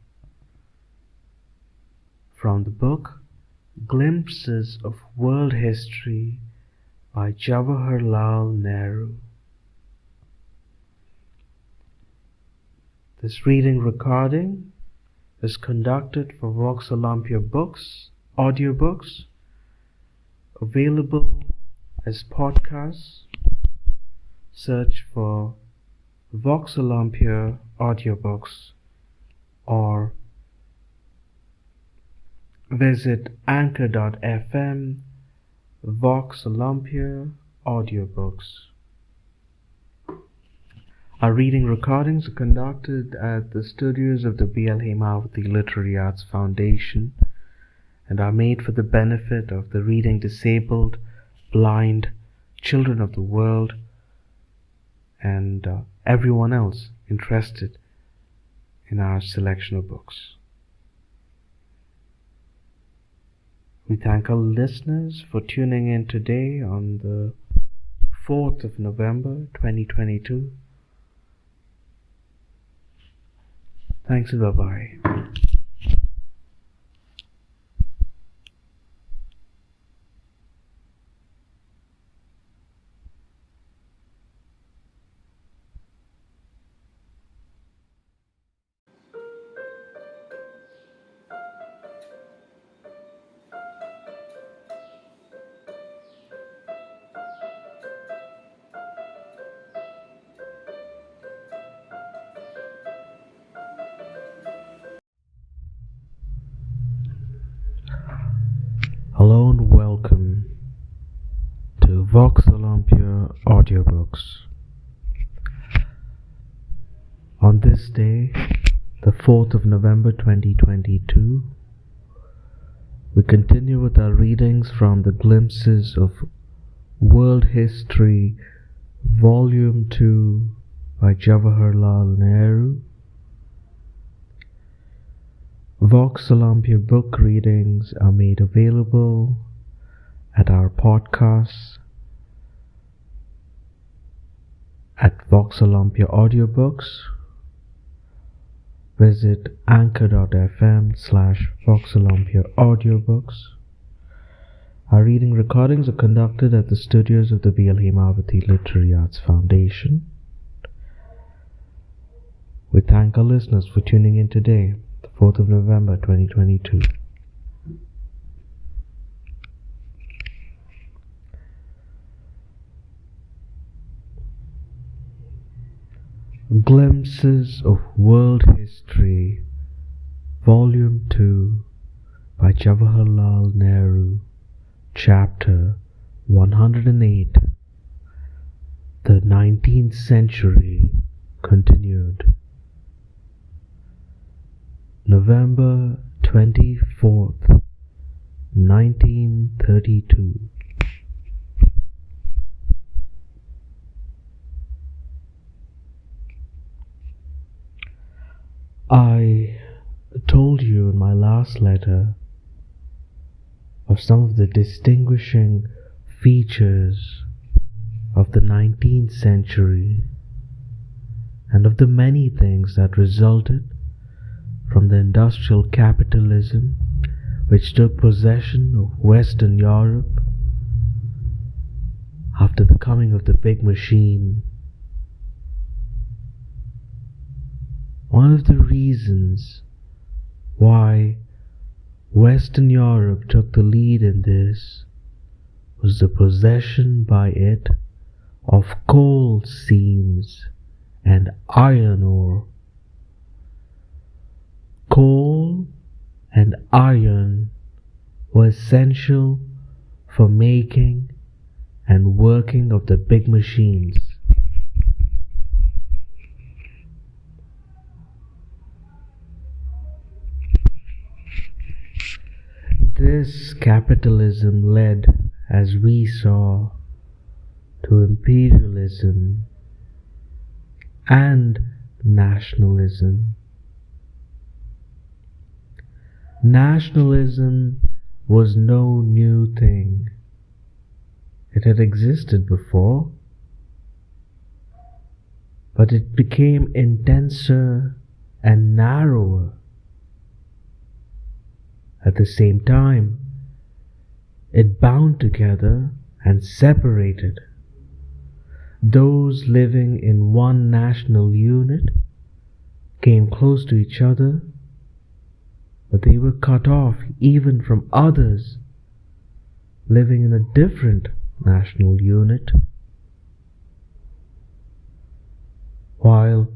From the book Glimpses of World History by Jawaharlal Nehru. This reading recording is conducted for Vox Olympia Books, audiobooks, available as podcasts. Search for Vox Olympia audiobooks or visit anchor.fm Vox Olympia audiobooks. Our reading recordings are conducted at the studios of the B.L. Hemavati Literary Arts Foundation and are made for the benefit of the reading disabled, blind, children of the world, and everyone else interested in our selection of books. We thank our listeners for tuning in today on the 4th of November 2022. Thanks and bye-bye. Hello and welcome to Vox Olympia audiobooks. On this day, the 4th of November 2022, we continue with our readings from the Glimpses of World History, Volume 2 by Jawaharlal Nehru. Vox Olympia book readings are made available at our podcasts at Vox Olympia Audiobooks. Visit anchor.fm/Vox Olympia Audiobooks. Our reading recordings are conducted at the studios of the B.L. Hemavati Literary Arts Foundation. We thank our listeners for tuning in today, 4th of November 2022. Glimpses of World History, Volume 2 by Jawaharlal Nehru, Chapter 108. The 19th Century Continued. November 24th, 1932. I told you in my last letter of some of the distinguishing features of the 19th century and of the many things that resulted from the industrial capitalism which took possession of Western Europe after the coming of the big machine. One of the reasons why Western Europe took the lead in this was the possession by it of coal seams and iron ore. Coal and iron were essential for making and working of the big machines. This capitalism led, as we saw, to imperialism and nationalism. Nationalism was no new thing. It had existed before, but it became intenser and narrower. At the same time, it bound together and separated those living in one national unit, came close to each other, but they were cut off even from others living in a different national unit. While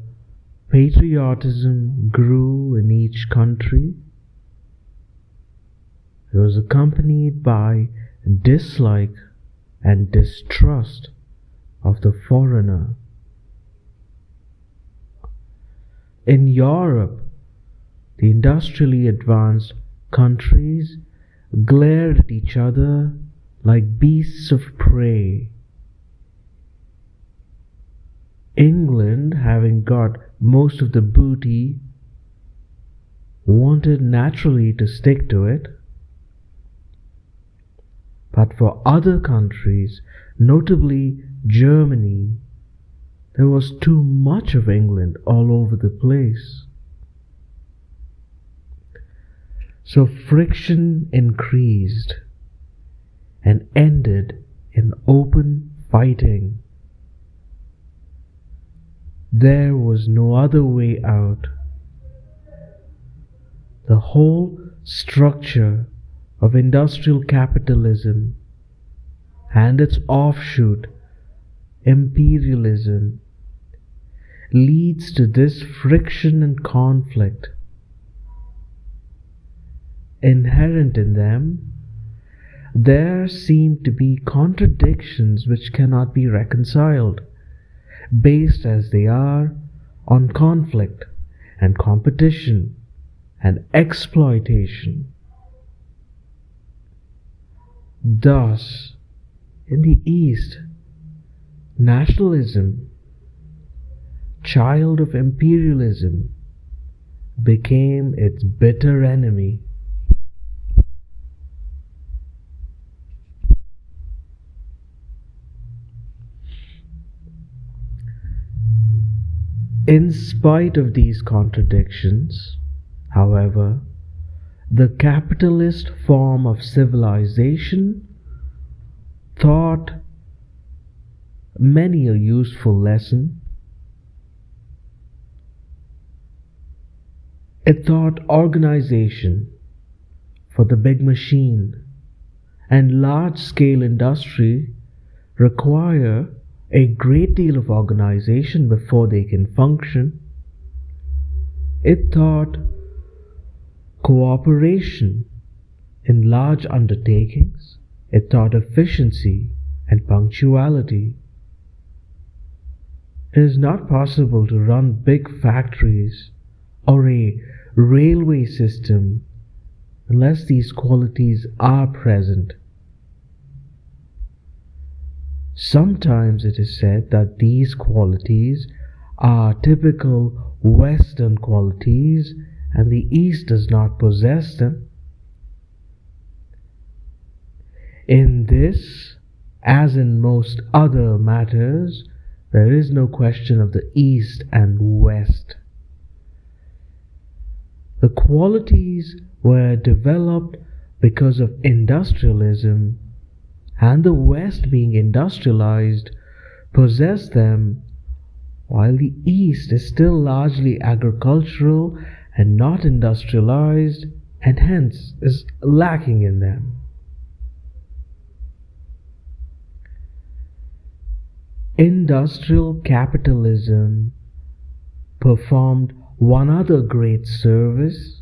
patriotism grew in each country, it was accompanied by dislike and distrust of the foreigner. In Europe, the industrially advanced countries glared at each other like beasts of prey. England, having got most of the booty, wanted naturally to stick to it. But for other countries, notably Germany, there was too much of England all over the place. So friction increased and ended in open fighting. There was no other way out. The whole structure of industrial capitalism and its offshoot, imperialism, leads to this friction and conflict. Inherent in them, there seem to be contradictions which cannot be reconciled, based as they are on conflict and competition and exploitation. Thus, in the East, nationalism, child of imperialism, became its bitter enemy. In spite of these contradictions, however, the capitalist form of civilization taught many a useful lesson. It taught organization for the big machine and large-scale industry require a great deal of organization before they can function. It taught cooperation in large undertakings. It taught efficiency and punctuality. It is not possible to run big factories or a railway system unless these qualities are present. Sometimes it is said that these qualities are typical Western qualities and the East does not possess them. In this, as in most other matters, there is no question of the East and West. The qualities were developed because of industrialism, and the West, being industrialized, possessed them, while the East is still largely agricultural and not industrialized, and hence is lacking in them. Industrial capitalism performed one other great service.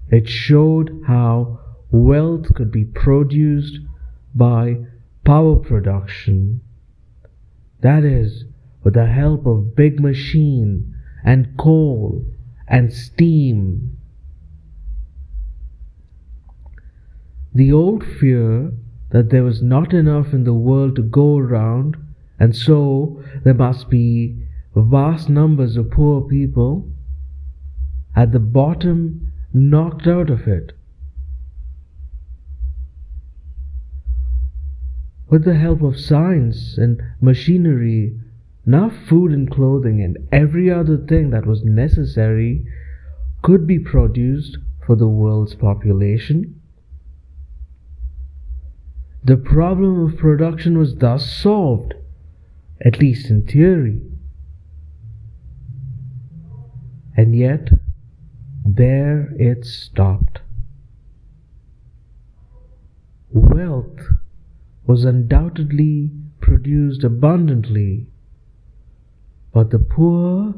It showed how wealth could be produced by power production, that is, with the help of big machine and coal and steam. The old fear that there was not enough in the world to go around, and so there must be vast numbers of poor people, at the bottom knocked out of it. With the help of science and machinery, enough food and clothing and every other thing that was necessary could be produced for the world's population. The problem of production was thus solved, at least in theory. And yet, there it stopped. Wealth was undoubtedly produced abundantly, but the poor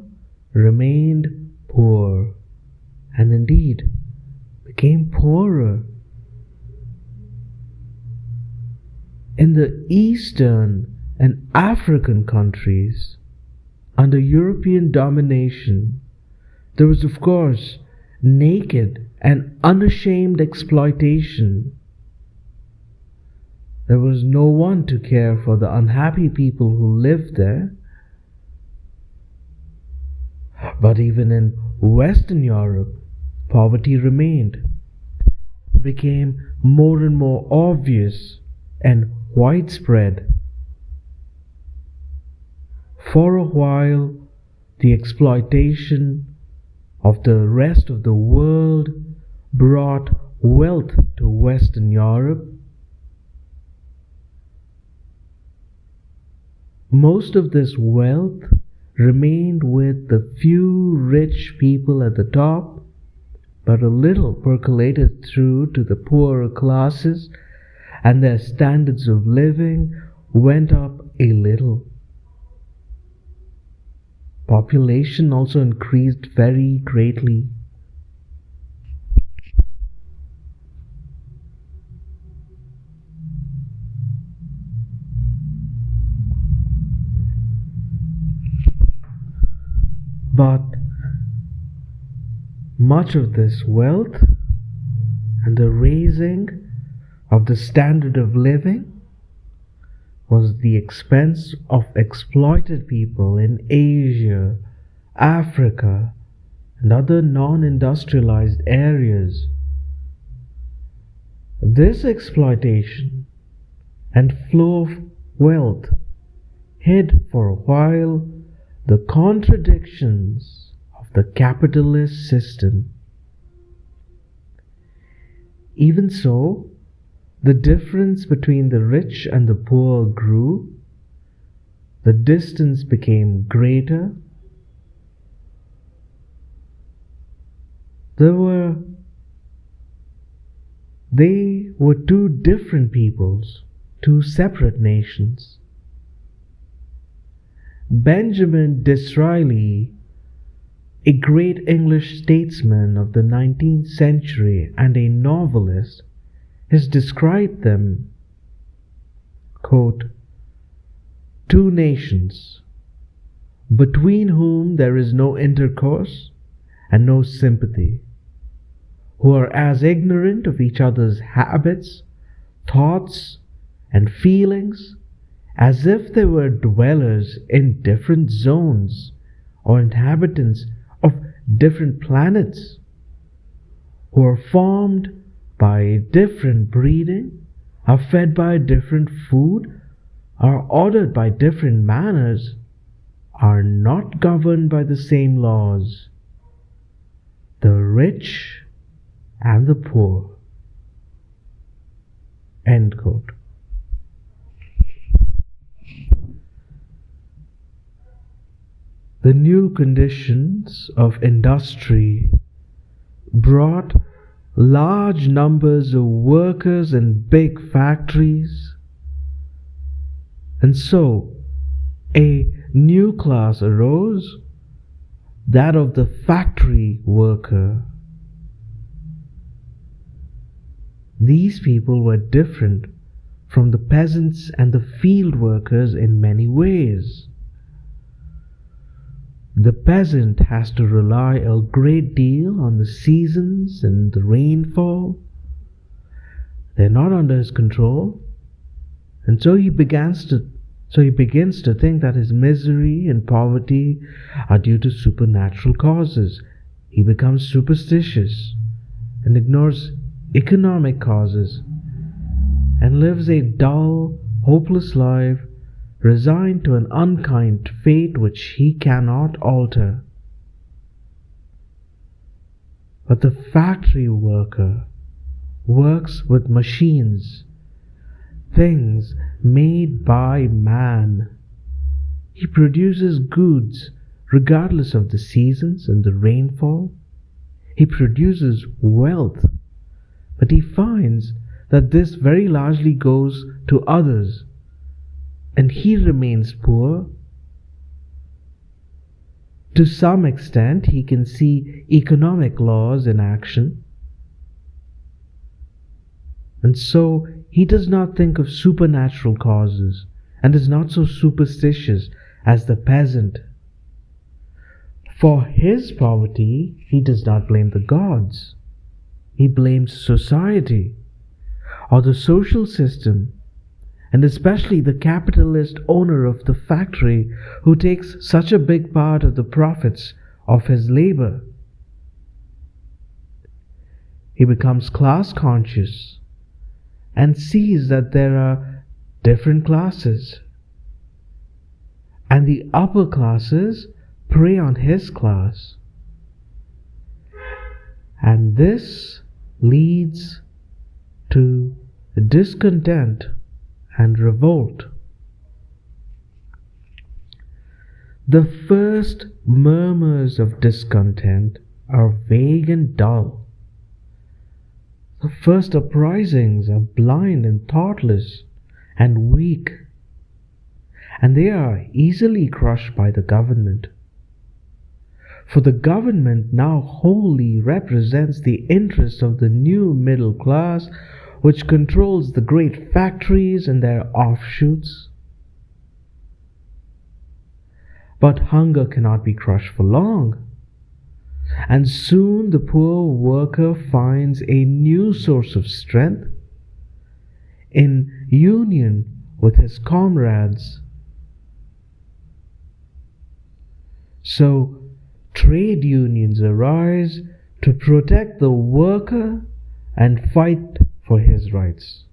remained poor, and indeed became poorer. In the Eastern and African countries, under European domination, there was, of course, naked and unashamed exploitation. There was no one to care for the unhappy people who lived there. But even in Western Europe, poverty remained, became more and more obvious and widespread. For a while, the exploitation of the rest of the world brought wealth to Western Europe. Most of this wealth remained with the few rich people at the top, but a little percolated through to the poorer classes, and their standards of living went up a little. Population also increased very greatly. But much of this wealth and the raising of the standard of living was the expense of exploited people in Asia, Africa, and other non-industrialized areas. This exploitation and flow of wealth hid for a while the contradictions of the capitalist system. Even so, the difference between the rich and the poor grew, the distance became greater. They were two different peoples, two separate nations. Benjamin Disraeli, a great English statesman of the 19th century and a novelist, has described them, quote, two nations, between whom there is no intercourse and no sympathy, who are as ignorant of each other's habits, thoughts, and feelings as if they were dwellers in different zones or inhabitants of different planets, who are formed by different breeding, are fed by different food, are ordered by different manners, are not governed by the same laws. The rich and the poor. End quote. The new conditions of industry brought large numbers of workers in big factories, and so a new class arose, that of the factory worker. These people were different from the peasants and the field workers in many ways. The peasant has to rely a great deal on the seasons and the rainfall. They're not under his control. And so he begins to think that his misery and poverty are due to supernatural causes. He becomes superstitious and ignores economic causes and lives a dull, hopeless life, resigned to an unkind fate which he cannot alter. But the factory worker works with machines, things made by man. He produces goods regardless of the seasons and the rainfall. He produces wealth, but he finds that this very largely goes to others, and he remains poor. To some extent, he can see economic laws in action, and so he does not think of supernatural causes and is not so superstitious as the peasant. For his poverty, he does not blame the gods. He blames society or the social system, and especially the capitalist owner of the factory who takes such a big part of the profits of his labor. He becomes class conscious and sees that there are different classes, and the upper classes prey on his class, and this leads to discontent and revolt. The first murmurs of discontent are vague and dull. The first uprisings are blind and thoughtless and weak, and they are easily crushed by the government. For the government now wholly represents the interests of the new middle class, which controls the great factories and their offshoots. But hunger cannot be crushed for long, and soon the poor worker finds a new source of strength in union with his comrades. So trade unions arise to protect the worker and fight for his rights.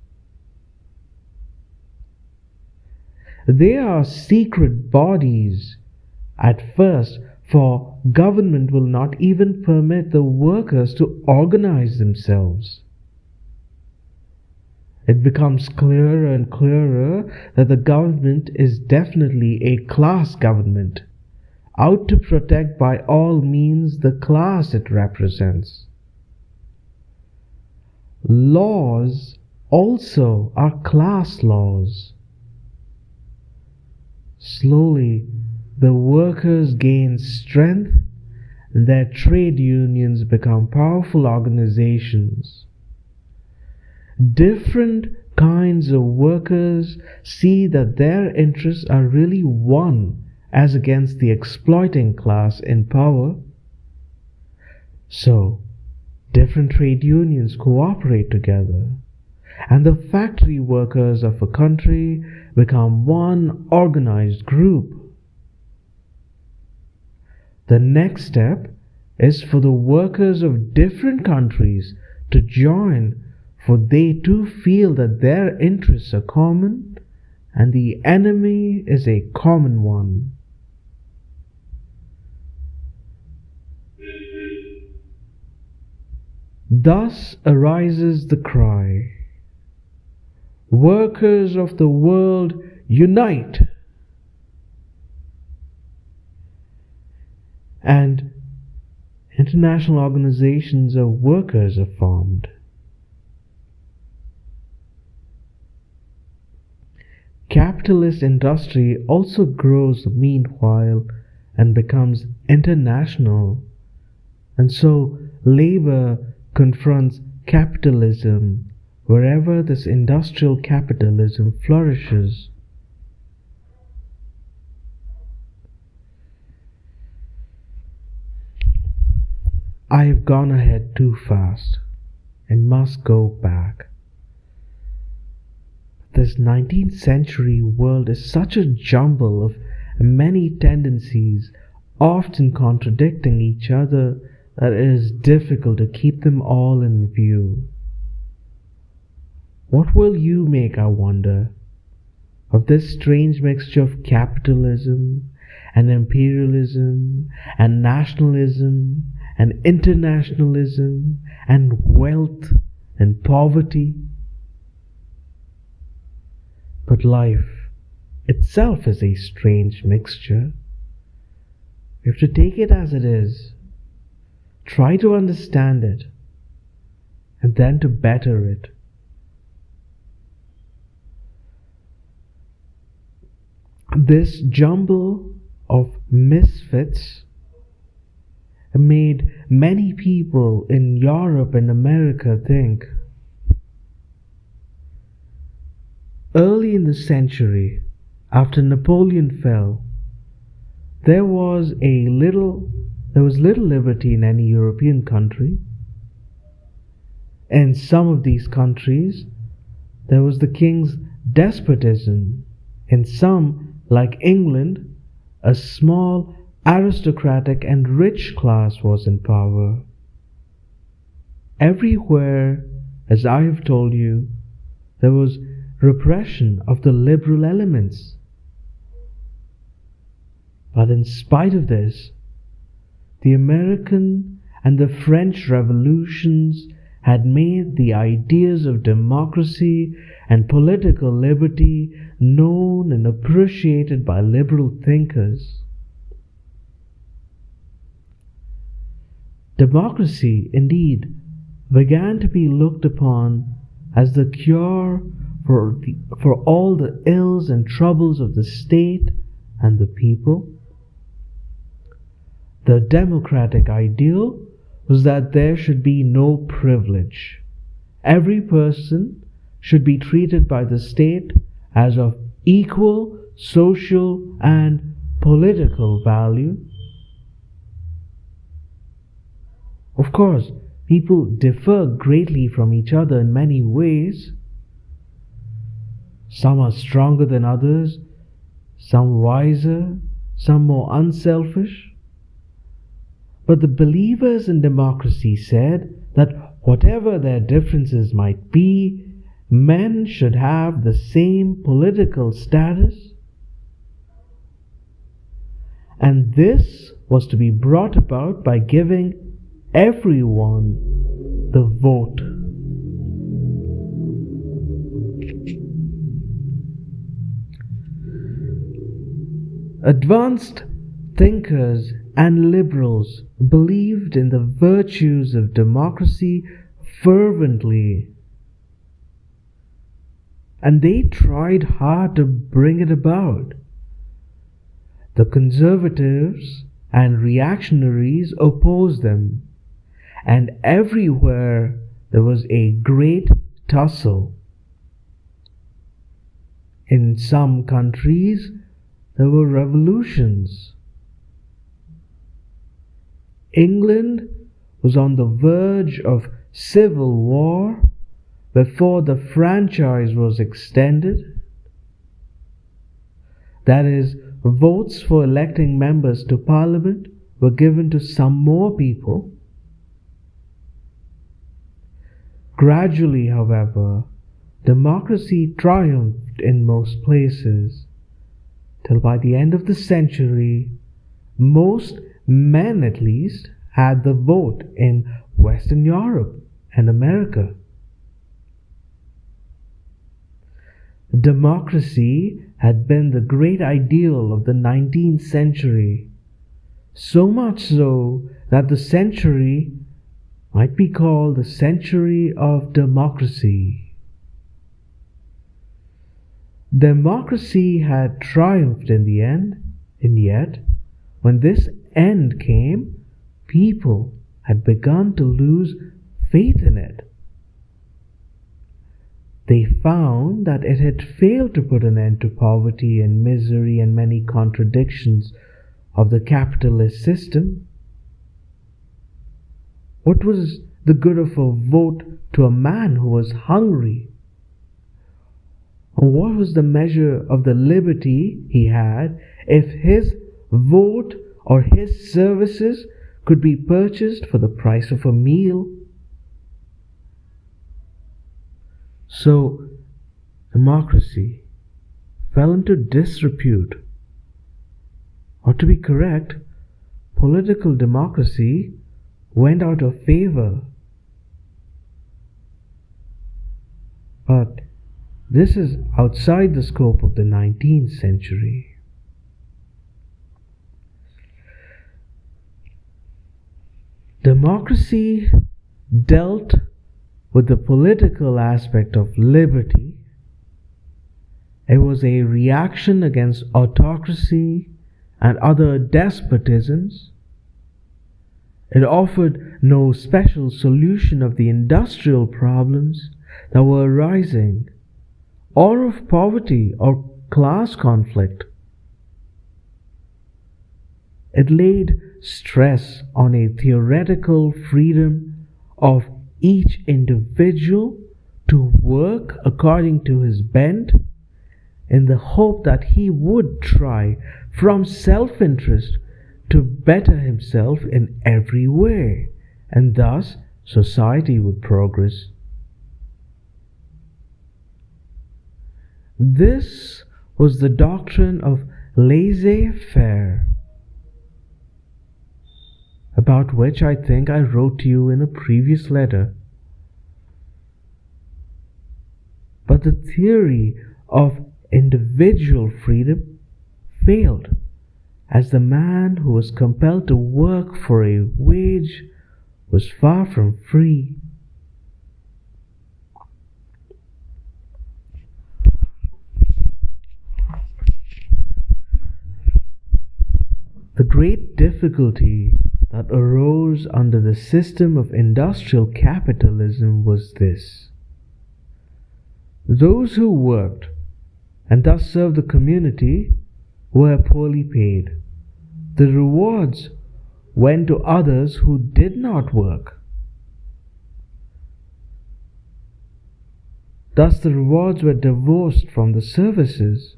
They are secret bodies at first, for government will not even permit the workers to organize themselves. It becomes clearer and clearer that the government is definitely a class government, out to protect by all means the class it represents. Laws also are class laws. Slowly, the workers gain strength, and their trade unions become powerful organizations. Different kinds of workers see that their interests are really one as against the exploiting class in power. So, different trade unions cooperate together, and the factory workers of a country become one organized group. The next step is for the workers of different countries to join, for they too feel that their interests are common and the enemy is a common one. Thus arises the cry, "Workers of the world, unite!" And international organizations of workers are formed. Capitalist industry also grows meanwhile and becomes international, and so labor confronts capitalism wherever this industrial capitalism flourishes. I have gone ahead too fast and must go back. This 19th century world is such a jumble of many tendencies, often contradicting each other, that it is difficult to keep them all in view. What will you make, I wonder, of this strange mixture of capitalism and imperialism and nationalism and internationalism and wealth and poverty? But life itself is a strange mixture. We have to take it as it is, try to understand it, and then to better it. This jumble of misfits made many people in Europe and America think. Early in the century, after Napoleon fell, there was little liberty in any European country. In some of these countries, there was the king's despotism. In some, like England, a small aristocratic and rich class was in power. Everywhere, as I have told you, there was repression of the liberal elements. But in spite of this, the American and the French revolutions had made the ideas of democracy and political liberty known and appreciated by liberal thinkers. Democracy, indeed, began to be looked upon as the cure for all the ills and troubles of the state and the people. The democratic ideal was that there should be no privilege. Every person should be treated by the state as of equal social and political value. Of course, people differ greatly from each other in many ways. Some are stronger than others, some wiser, some more unselfish. But the believers in democracy said that whatever their differences might be, men should have the same political status. And this was to be brought about by giving everyone the vote. Advanced thinkers and liberals believed in the virtues of democracy fervently, and they tried hard to bring it about. The conservatives and reactionaries opposed them, and everywhere there was a great tussle. In some countries there were revolutions. England was on the verge of civil war before the franchise was extended. That is, votes for electing members to Parliament were given to some more people. Gradually, however, democracy triumphed in most places, till by the end of the century, most men at least had the vote in Western Europe and America. Democracy had been the great ideal of the 19th century, so much so that the century might be called the century of democracy. Democracy had triumphed in the end, and yet, when this end came, people had begun to lose faith in it. They found that it had failed to put an end to poverty and misery and many contradictions of the capitalist system. What was the good of a vote to a man who was hungry? And what was the measure of the liberty he had if his vote or his services could be purchased for the price of a meal? So, democracy fell into disrepute. Or to be correct, political democracy went out of favor. But this is outside the scope of the 19th century. Democracy dealt with the political aspect of liberty. It was a reaction against autocracy and other despotisms. It offered no special solution of the industrial problems that were arising, or of poverty or class conflict. It laid stress on a theoretical freedom of each individual to work according to his bent, in the hope that he would try from self-interest to better himself in every way, and thus society would progress. This was the doctrine of laissez-faire, about which I think I wrote to you in a previous letter. But the theory of individual freedom failed, as the man who was compelled to work for a wage was far from free. The great difficulty that arose under the system of industrial capitalism was this: those who worked and thus served the community were poorly paid. The rewards went to others who did not work. Thus the rewards were divorced from the services.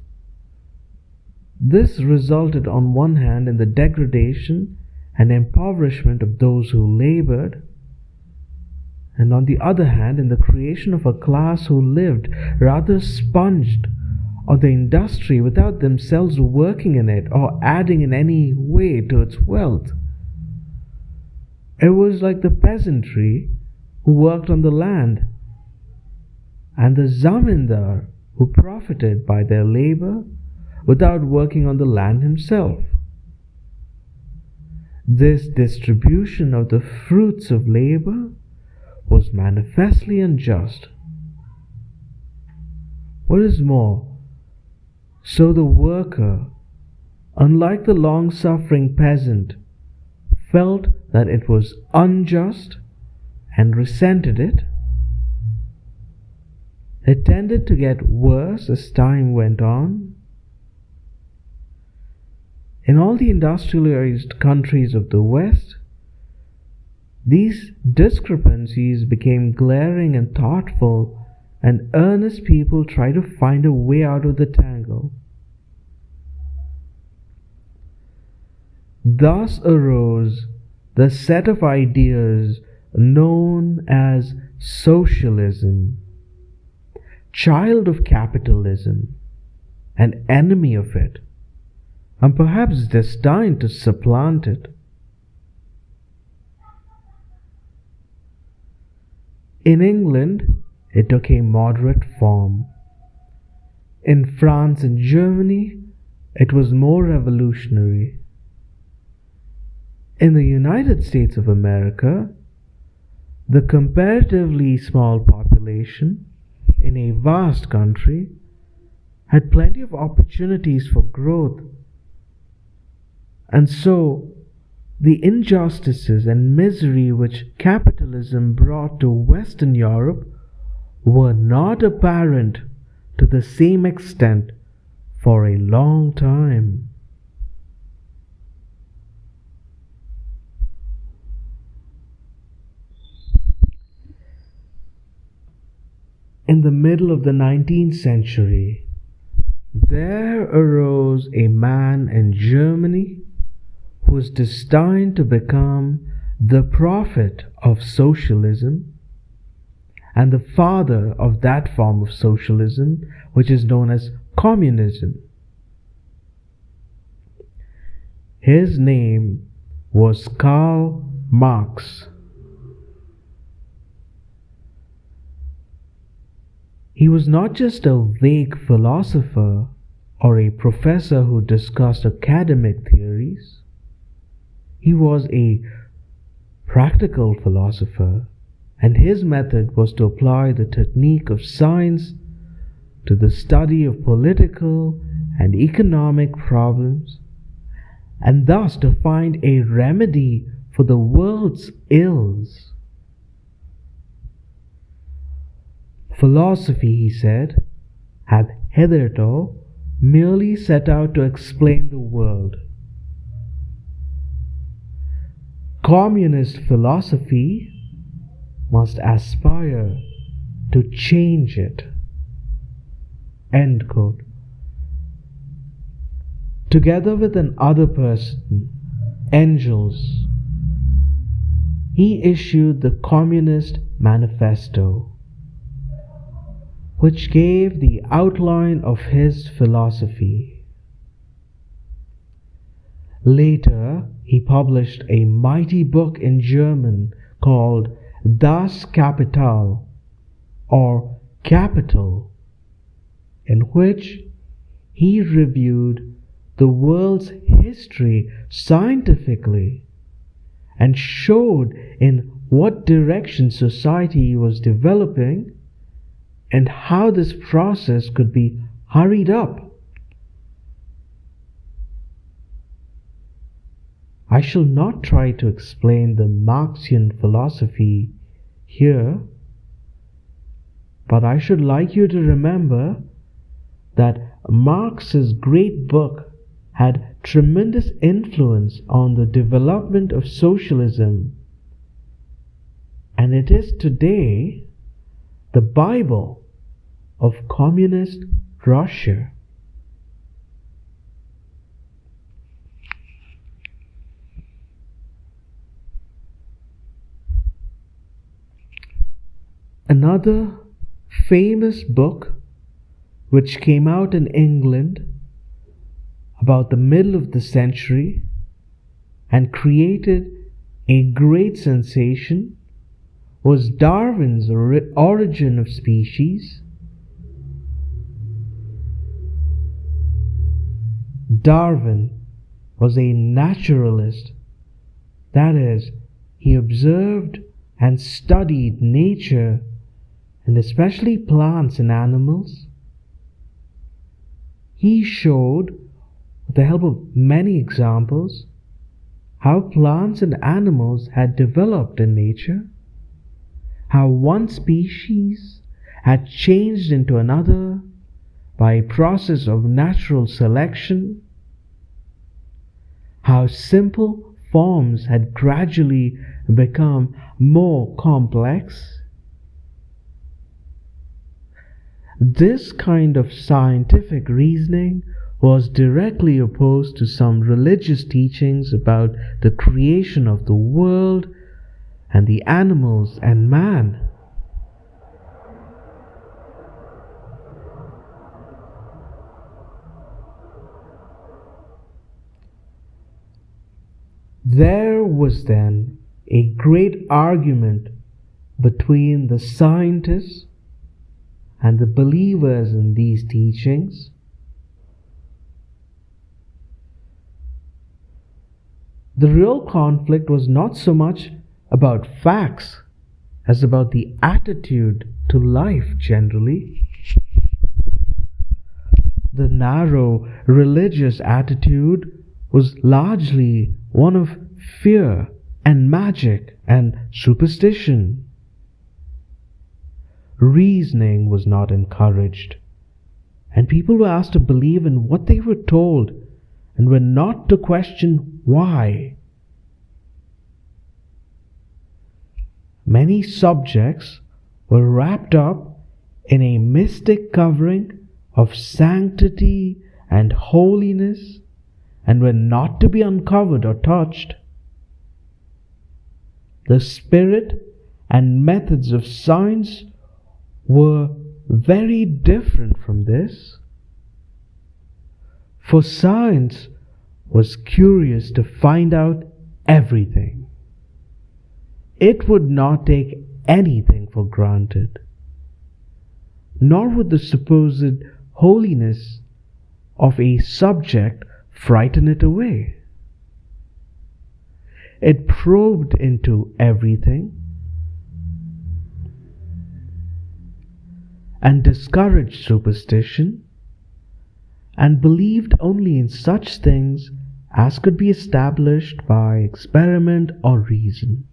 This resulted on one hand in the degradation and impoverishment of those who labored, and on the other hand in the creation of a class who lived rather sponged on the industry without themselves working in it or adding in any way to its wealth. It was like the peasantry who worked on the land, and the zamindar who profited by their labor without working on the land himself. This distribution of the fruits of labor was manifestly unjust. What is more, so the worker, unlike the long-suffering peasant, felt that it was unjust and resented it. It tended to get worse as time went on. In all the industrialized countries of the West, these discrepancies became glaring and thoughtful, and earnest people tried to find a way out of the tangle. Thus arose the set of ideas known as socialism, child of capitalism, an enemy of it, and perhaps destined to supplant it. In England, it took a moderate form. In France and Germany, it was more revolutionary. In the United States of America, the comparatively small population in a vast country had plenty of opportunities for growth, and so the injustices and misery which capitalism brought to Western Europe were not apparent to the same extent for a long time. in the middle of the 19th century, there arose a man in Germany who was destined to become the prophet of socialism and the father of that form of socialism which is known as communism. His name was Karl Marx. He was not just a vague philosopher or a professor who discussed academic theories. He was a practical philosopher, and his method was to apply the technique of science to the study of political and economic problems, and thus to find a remedy for the world's ills. Philosophy, he said, hath hitherto merely set out to explain the world. Communist philosophy must aspire to change it. End quote. Together with another person, Engels, he issued the Communist Manifesto, which gave the outline of his philosophy. Later, he published a mighty book in German called Das Kapital, or Capital, in which he reviewed the world's history scientifically and showed in what direction society was developing and how this process could be hurried up. I shall not try to explain the Marxian philosophy here, but I should like you to remember that Marx's great book had tremendous influence on the development of socialism, and it is today the Bible of communist Russia. Another famous book which came out in England about the middle of the century and created a great sensation was Darwin's Origin of Species. Darwin was a naturalist, that is, he observed and studied nature, and especially plants and animals. He showed, with the help of many examples, how plants and animals had developed in nature, how one species had changed into another by a process of natural selection, how simple forms had gradually become more complex. This kind of scientific reasoning was directly opposed to some religious teachings about the creation of the world and the animals and man. There was then a great argument between the scientists and the believers in these teachings. The real conflict was not so much about facts as about the attitude to life generally. The narrow religious attitude was largely one of fear and magic and superstition. Reasoning was not encouraged, and people were asked to believe in what they were told and were not to question why. Many subjects were wrapped up in a mystic covering of sanctity and holiness, and were not to be uncovered or touched. The spirit and methods of science were very different from this, for science was curious to find out everything. It would not take anything for granted, nor would the supposed holiness of a subject frighten it away. It probed into everything and discouraged superstition, and believed only in such things as could be established by experiment or reason.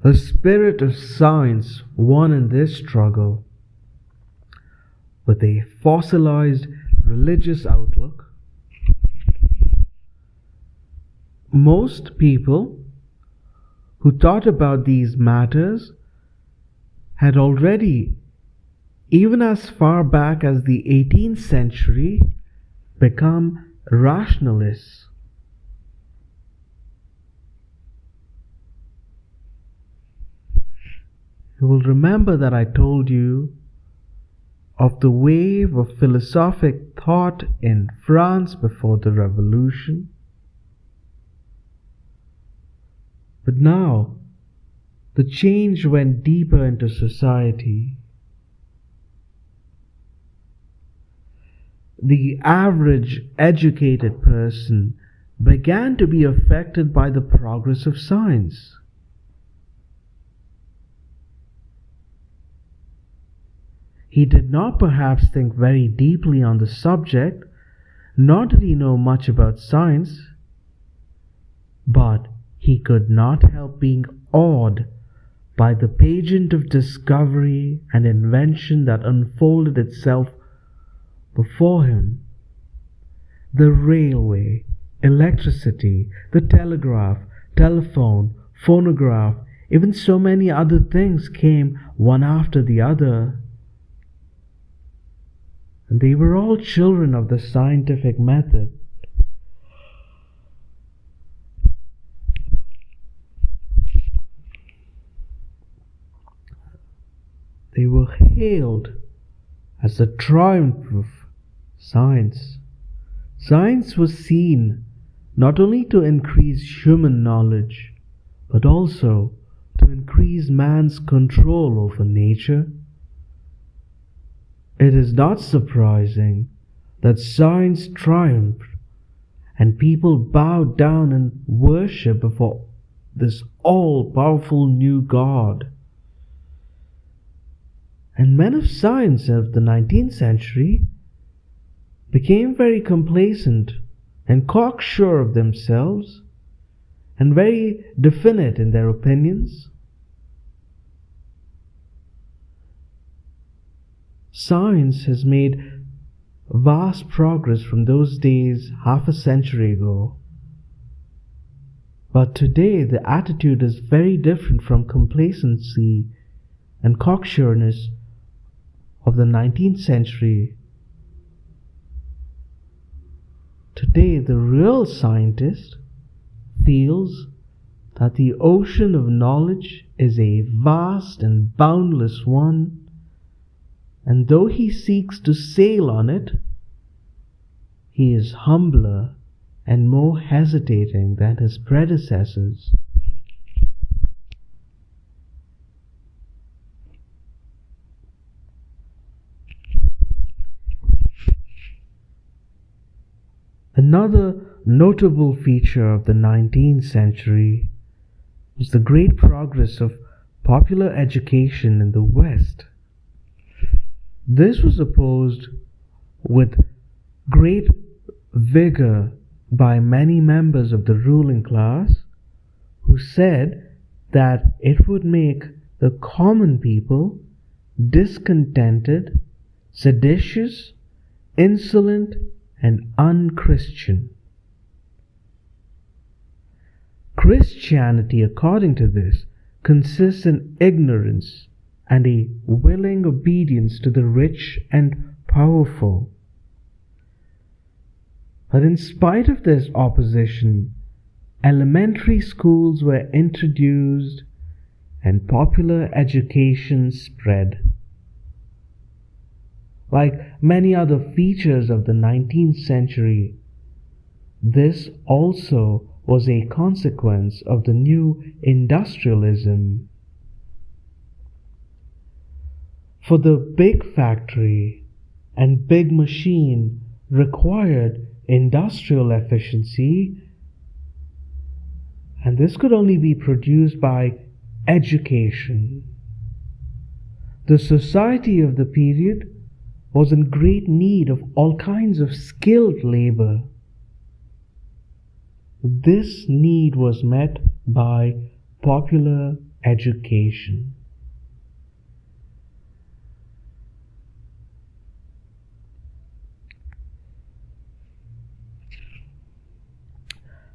The spirit of science won in this struggle with a fossilized religious outlook. Most people who thought about these matters had already, even as far back as the 18th century, become rationalists. You will remember that I told you of the wave of philosophic thought in France before the Revolution. But now, the change went deeper into society. The average educated person began to be affected by the progress of science. He did not perhaps think very deeply on the subject, nor did he know much about science, but he could not help being awed by the pageant of discovery and invention that unfolded itself before him. The railway, electricity, the telegraph, telephone, phonograph, even so many other things came one after the other. And they were all children of the scientific method. They were hailed as the triumph of science. Science was seen not only to increase human knowledge, but also to increase man's control over nature. It is not surprising that science triumphed and people bowed down in worship before this all-powerful new God. And men of science of the 19th century became very complacent and cocksure of themselves and very definite in their opinions. Science has made vast progress from those days half a century ago. But today the attitude is very different from complacency and cocksureness of the 19th century. Today the real scientist feels that the ocean of knowledge is a vast and boundless one, and though he seeks to sail on it, he is humbler and more hesitating than his predecessors. Another notable feature of the 19th century was the great progress of popular education in the West. This was opposed with great vigor by many members of the ruling class, who said that it would make the common people discontented seditious, insolent, and unchristian. Christianity, according to this, consists in ignorance and a willing obedience to the rich and powerful. But in spite of this opposition, elementary schools were introduced and popular education spread. Like many other features of the 19th century, this also was a consequence of the new industrialism. For the big factory and big machine required industrial efficiency, and this could only be produced by education. The society of the period was in great need of all kinds of skilled labor. This need was met by popular education.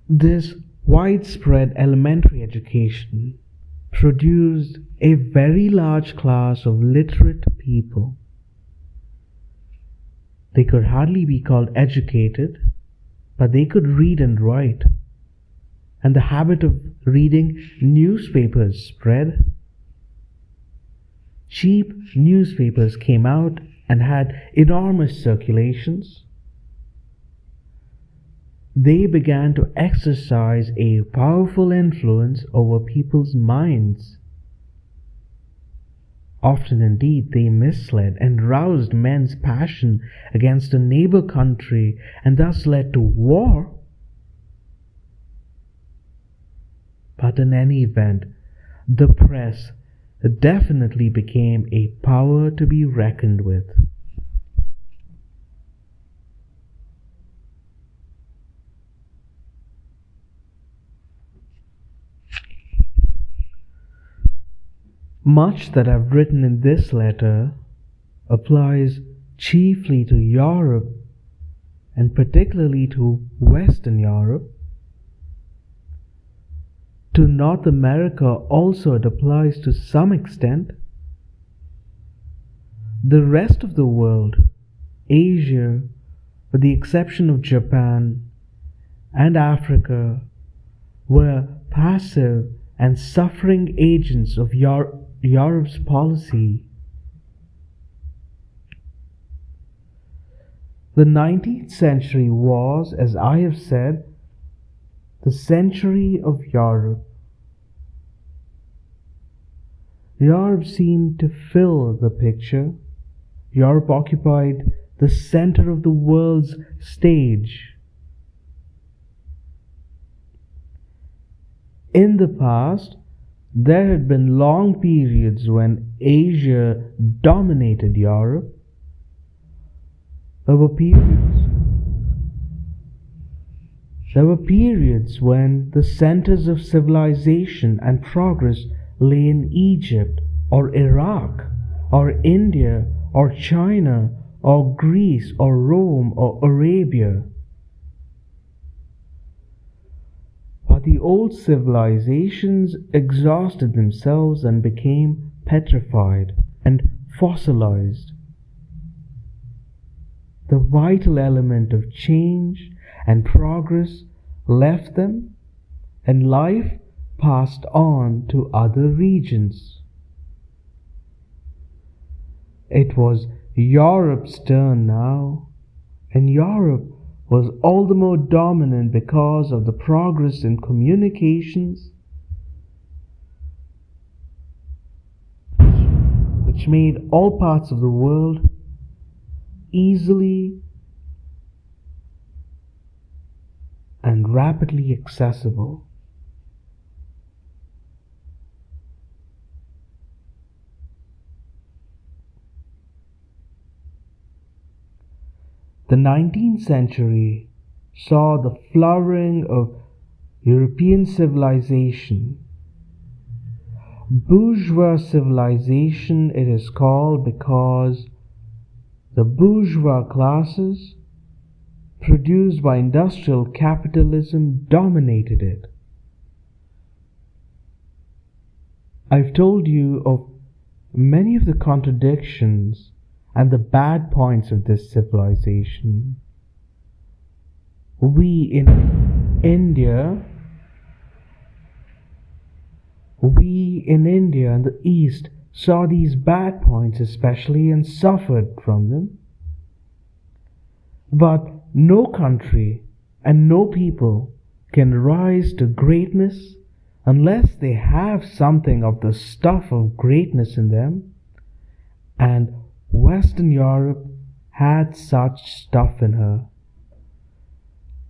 This widespread elementary education produced a very large class of literate people. They could hardly be called educated, but they could read and write, and the habit of reading newspapers spread. Cheap newspapers came out and had enormous circulations. They began to exercise a powerful influence over people's minds. Often indeed they misled and roused men's passion against a neighbor country and thus led to war. But in any event, the press definitely became a power to be reckoned with. Much that I've written in this letter applies chiefly to Europe and particularly to Western Europe. To North America also it applies to some extent. The rest of the world, Asia, with the exception of Japan and Africa, were passive and suffering agents of Europe's policy. The 19th century was, as I have said, the century of Europe. Europe seemed to fill the picture. Europe occupied the center of the world's stage. In the past, there had been long periods when Asia dominated Europe. There were periods when the centers of civilization and progress lay in Egypt or Iraq or India or China or Greece or Rome or Arabia. But the old civilizations exhausted themselves and became petrified and fossilized. The vital element of change and progress left them, and life passed on to other regions. It was Europe's turn now, and Europe was all the more dominant because of the progress in communications, which made all parts of the world easily and rapidly accessible. The 19th century saw the flowering of European civilization. Bourgeois civilization it is called because The bourgeois classes, produced by industrial capitalism, dominated it. I've told you of many of the contradictions and the bad points of this civilization. We in India and the East saw these bad points especially and suffered from them. But no country and no people can rise to greatness unless they have something of the stuff of greatness in them, and Western Europe had such stuff in her.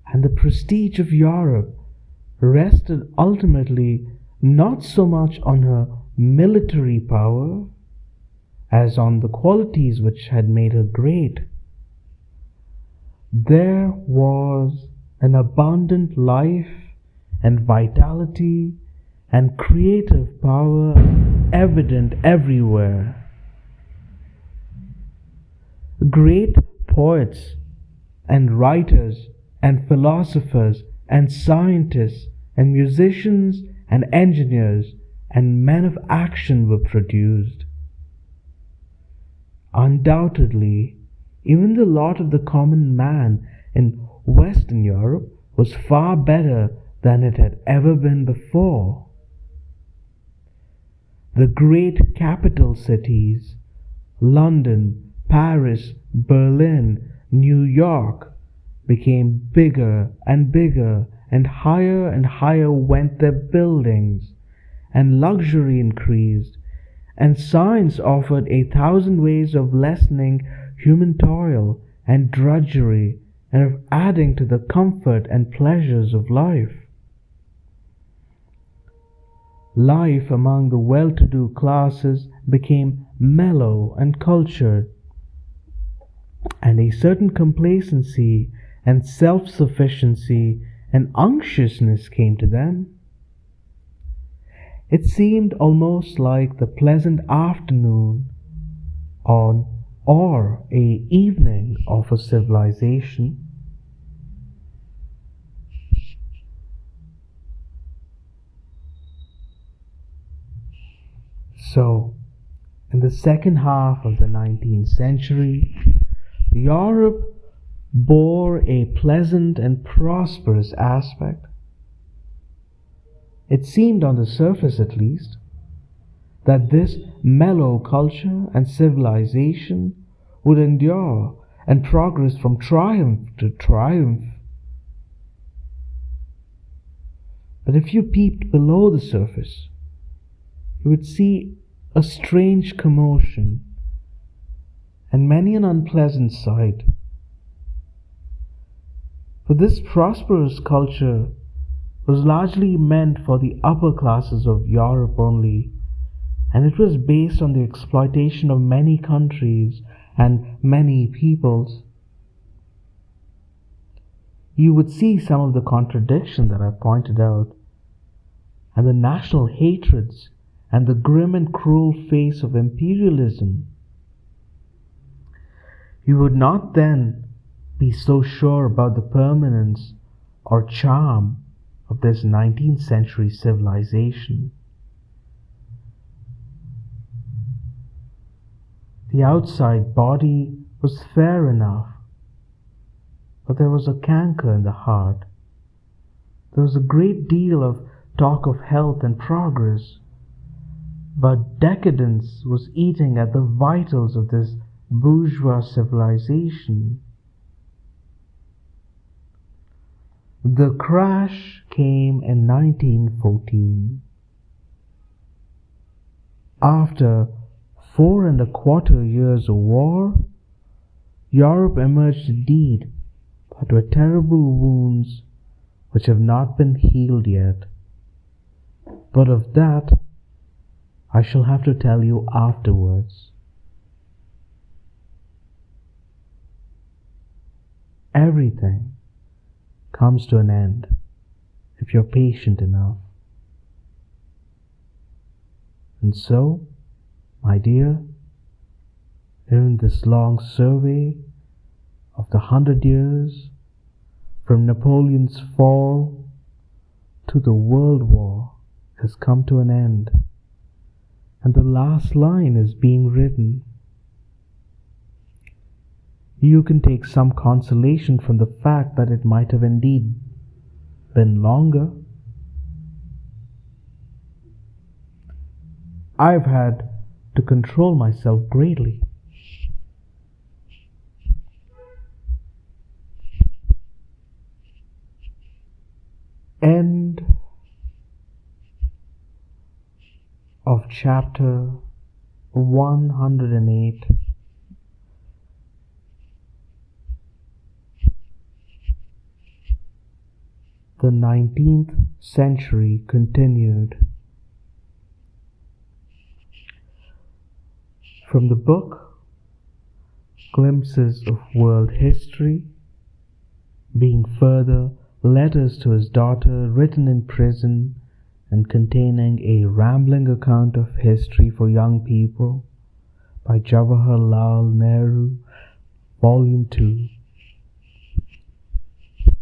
And the prestige of Europe rested ultimately not so much on her military power as on the qualities which had made her great. There was an abundant life and vitality and creative power evident everywhere. Great poets and writers and philosophers and scientists and musicians and engineers and men of action were produced. Undoubtedly, even the lot of the common man in Western Europe was far better than it had ever been before. The great capital cities, London, Paris, Berlin, New York, became bigger and bigger, and higher went their buildings, and luxury increased, and science offered 1,000 ways of lessening human toil and drudgery, and of adding to the comfort and pleasures of life. Life among the well-to-do classes became mellow and cultured, and a certain complacency and self-sufficiency and unctuousness came to them. It seemed almost like the pleasant afternoon or a evening of a civilization. So, in the second half of the 19th century, Europe bore a pleasant and prosperous aspect. It seemed, on the surface at least, that this mellow culture and civilization would endure and progress from triumph to triumph. But if you peeped below the surface, you would see a strange commotion and many an unpleasant sight. For this prosperous culture was largely meant for the upper classes of Europe only, and it was based on the exploitation of many countries and many peoples. You would see some of the contradiction that I pointed out, and the national hatreds, and the grim and cruel face of imperialism. You would not then be so sure about the permanence or charm of this 19th century civilization. The outside body was fair enough, but there was a canker in the heart. There was a great deal of talk of health and progress, but decadence was eating at the vitals of this bourgeois civilization. The crash came in 1914. After 4¼ years of war, Europe emerged indeed, but with terrible wounds which have not been healed yet. But of that I shall have to tell you afterwards. Everything comes to an end if you're patient enough. And so, my dear, in this long survey of the 100 years from Napoleon's fall to the World War has come to an end, and the last line is being written. You can take some consolation from the fact that it might have indeed been longer. I've had to control myself greatly. End of chapter 108. The 19th century continued. From the book Glimpses of World History, being further letters to his daughter written in prison and containing a rambling account of history for young people by Jawaharlal Nehru, Volume 2.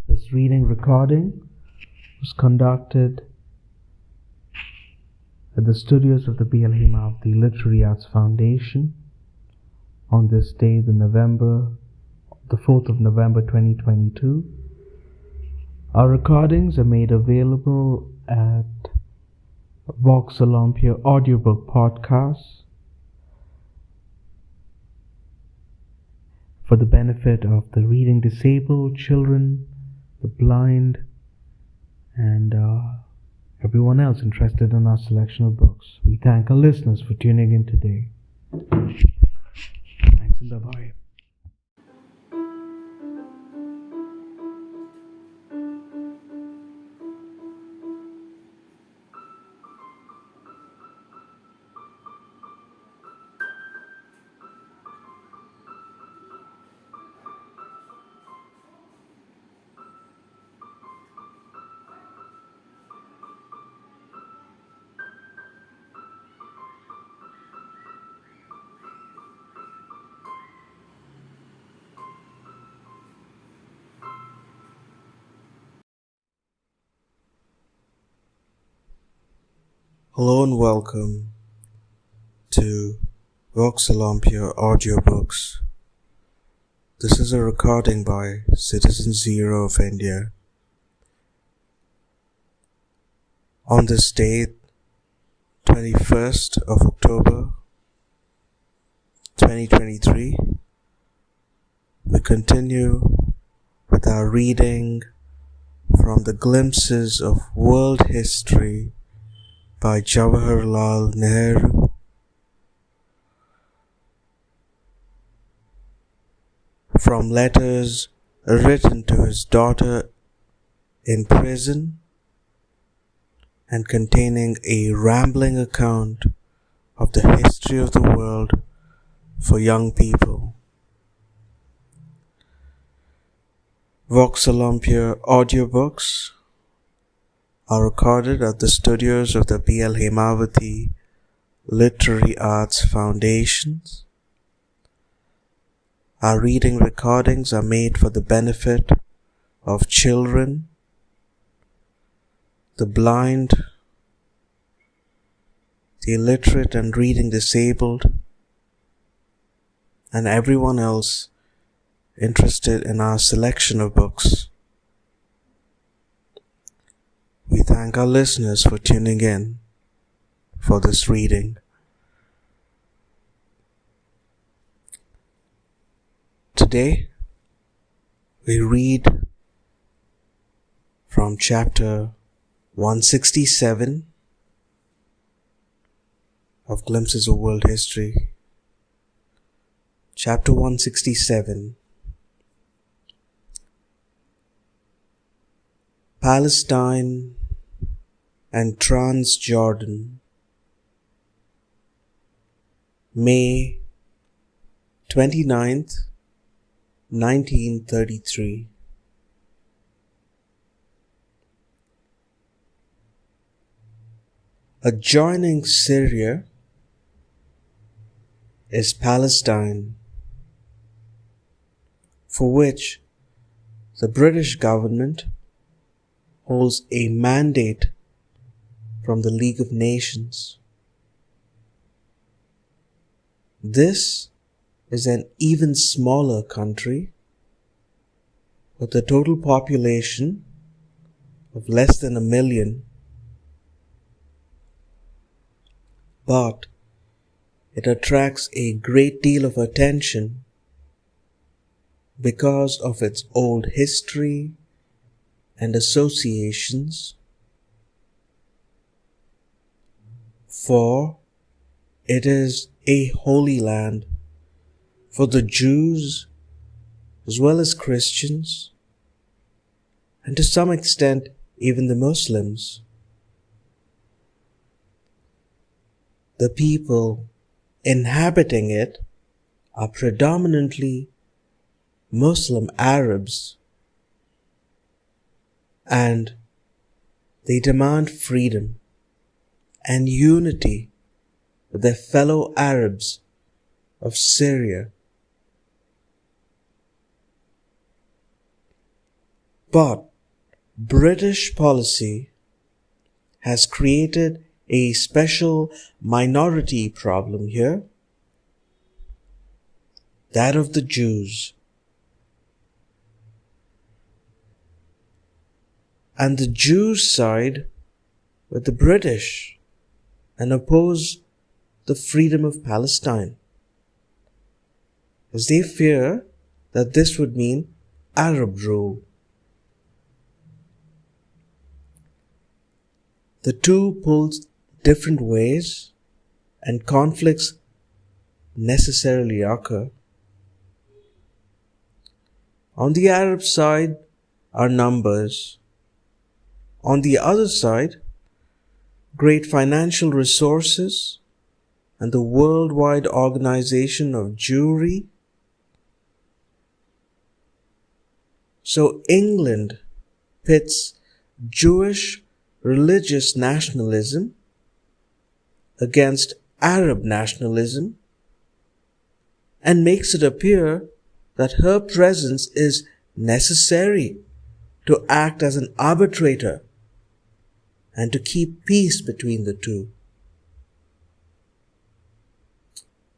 This reading recording was conducted at the studios of the B.L. Hemavati Literary Arts Foundation on this day, the 4th of November 2022. Our recordings are made available at Vox Olympia audiobook podcasts for the benefit of the reading disabled, children, the blind, and everyone else interested in our selection of books. We thank our listeners for tuning in today. Thanks and bye-bye.
Hello and welcome to Vox Olympia Audiobooks. This is a recording by Citizen Zero of India. On this date, 21st of October 2023, we continue with our reading from the Glimpses of World History by Jawaharlal Nehru. From letters written to his daughter in prison and containing a rambling account of the history of the world for young people. Vox Olympia audiobooks are recorded at the studios of the B.L. Hemavati Literary Arts Foundations. Our reading recordings are made for the benefit of children, the blind, the illiterate and reading disabled, and everyone else interested in our selection of books. We thank our listeners for tuning in for this reading. Today, we read from chapter 167 of Glimpses of World History. Chapter 167. Palestine and Transjordan, May 29th, 1933. Adjoining Syria, is Palestine, for which the British government holds a mandate from the League of Nations. This is an even smaller country with a total population of less than 1 million, but it attracts a great deal of attention because of its old history and associations, for it is a holy land for the Jews as well as Christians, and to some extent even the Muslims. The people inhabiting it are predominantly Muslim Arabs, and they demand freedom and unity with their fellow Arabs of Syria. But British policy has created a special minority problem here, that of the Jews. And the Jews side with the British and oppose the freedom of Palestine, as they fear that this would mean Arab rule. The two pull different ways, and conflicts necessarily occur. On the Arab side are numbers. On the other side, great financial resources and the worldwide organization of Jewry. So England pits Jewish religious nationalism against Arab nationalism and makes it appear that her presence is necessary to act as an arbitrator and to keep peace between the two.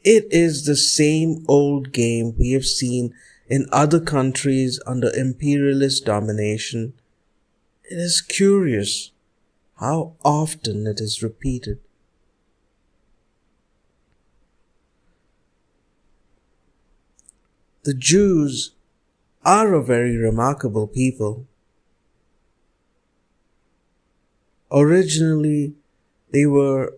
It is the same old game we have seen in other countries under imperialist domination. It is curious how often it is repeated. The Jews are a very remarkable people. Originally, they were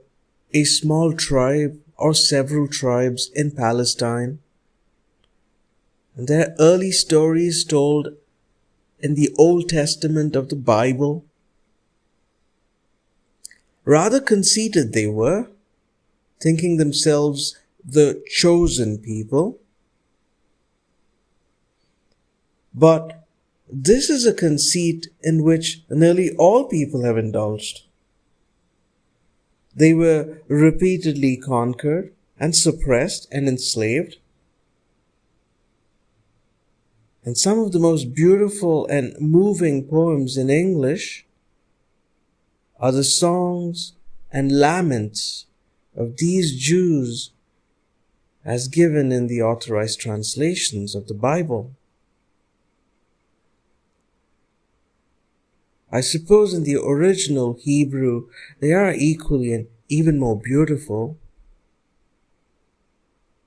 a small tribe or several tribes in Palestine, and their early stories told in the Old Testament of the Bible. Rather conceited they were, thinking themselves the chosen people. But this is a conceit in which nearly all people have indulged. They were repeatedly conquered and suppressed and enslaved. And some of the most beautiful and moving poems in English are the songs and laments of these Jews as given in the authorized translations of the Bible. I suppose in the original Hebrew they are equally and even more beautiful.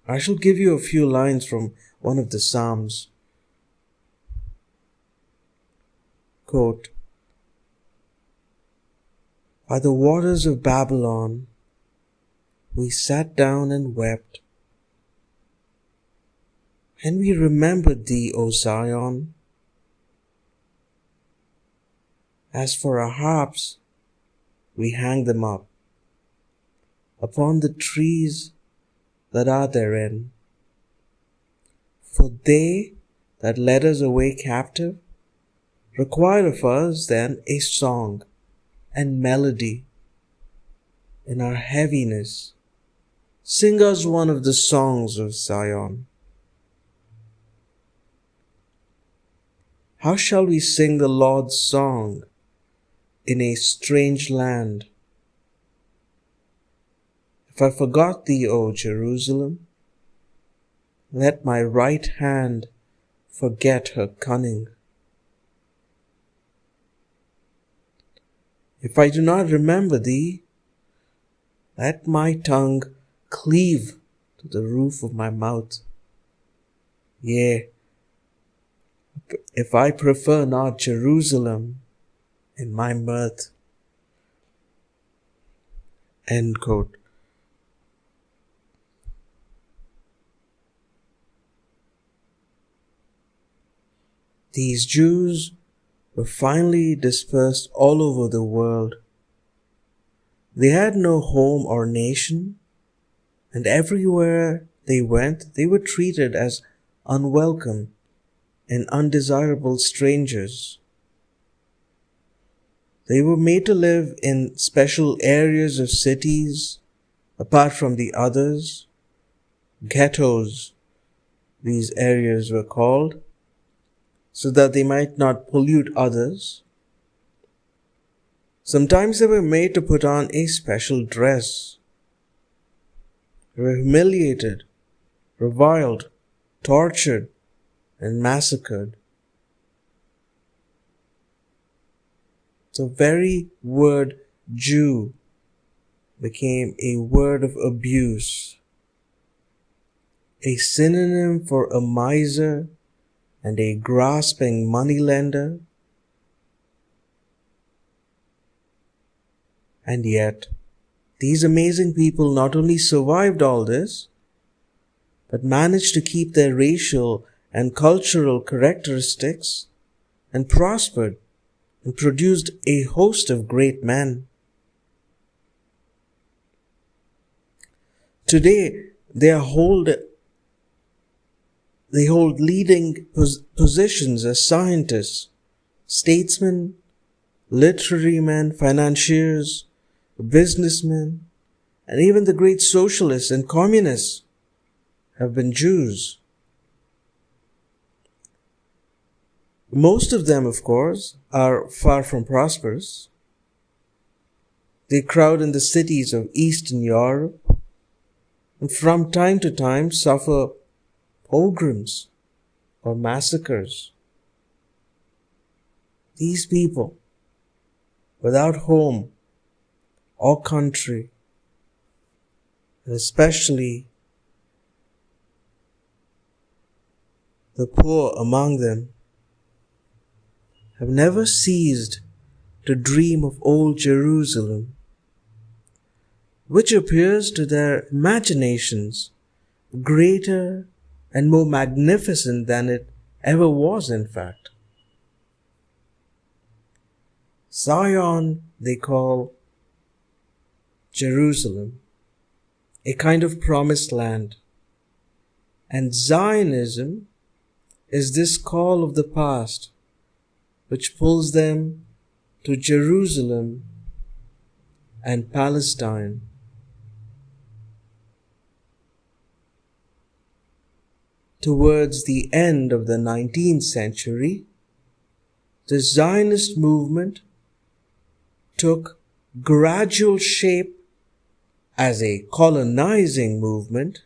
I shall give you a few lines from one of the Psalms. Quote, "By the waters of Babylon we sat down and wept, and we remembered thee, O Zion. As for our harps, we hang them up upon the trees that are therein. For they that led us away captive require of us then a song and melody in our heaviness, Sing us one of the songs of Zion. How shall we sing the Lord's song in a strange land? If I forgot thee, O Jerusalem, let my right hand forget her cunning. If I do not remember thee, let my tongue cleave to the roof of my mouth. Yea, if I prefer not Jerusalem in my mirth. End quote. These Jews were finally dispersed all over the world. They had no home or nation, and everywhere they went, they were treated as unwelcome and undesirable strangers. They were made to live in special areas of cities apart from the others. Ghettos, these areas were called, so that they might not pollute others. Sometimes they were made to put on a special dress. They were humiliated, reviled, tortured, and massacred. The very word Jew became a word of abuse, a synonym for a miser and a grasping moneylender. And yet, these amazing people not only survived all this, but managed to keep their racial and cultural characteristics and prospered and produced a host of great men. Today, they hold leading positions as scientists, statesmen, literary men, financiers, businessmen, and even the great socialists and communists have been Jews. Most of them, of course, are far from prosperous. They crowd in the cities of Eastern Europe and from time to time suffer pogroms or massacres. These people, without home or country, and especially the poor among them, have never ceased to dream of old Jerusalem, which appears to their imaginations greater and more magnificent than it ever was, in fact. Zion they call Jerusalem, a kind of promised land. And Zionism is this call of the past, which pulls them to Jerusalem and Palestine. Towards the end of the 19th century, the Zionist movement took gradual shape as a colonizing movement,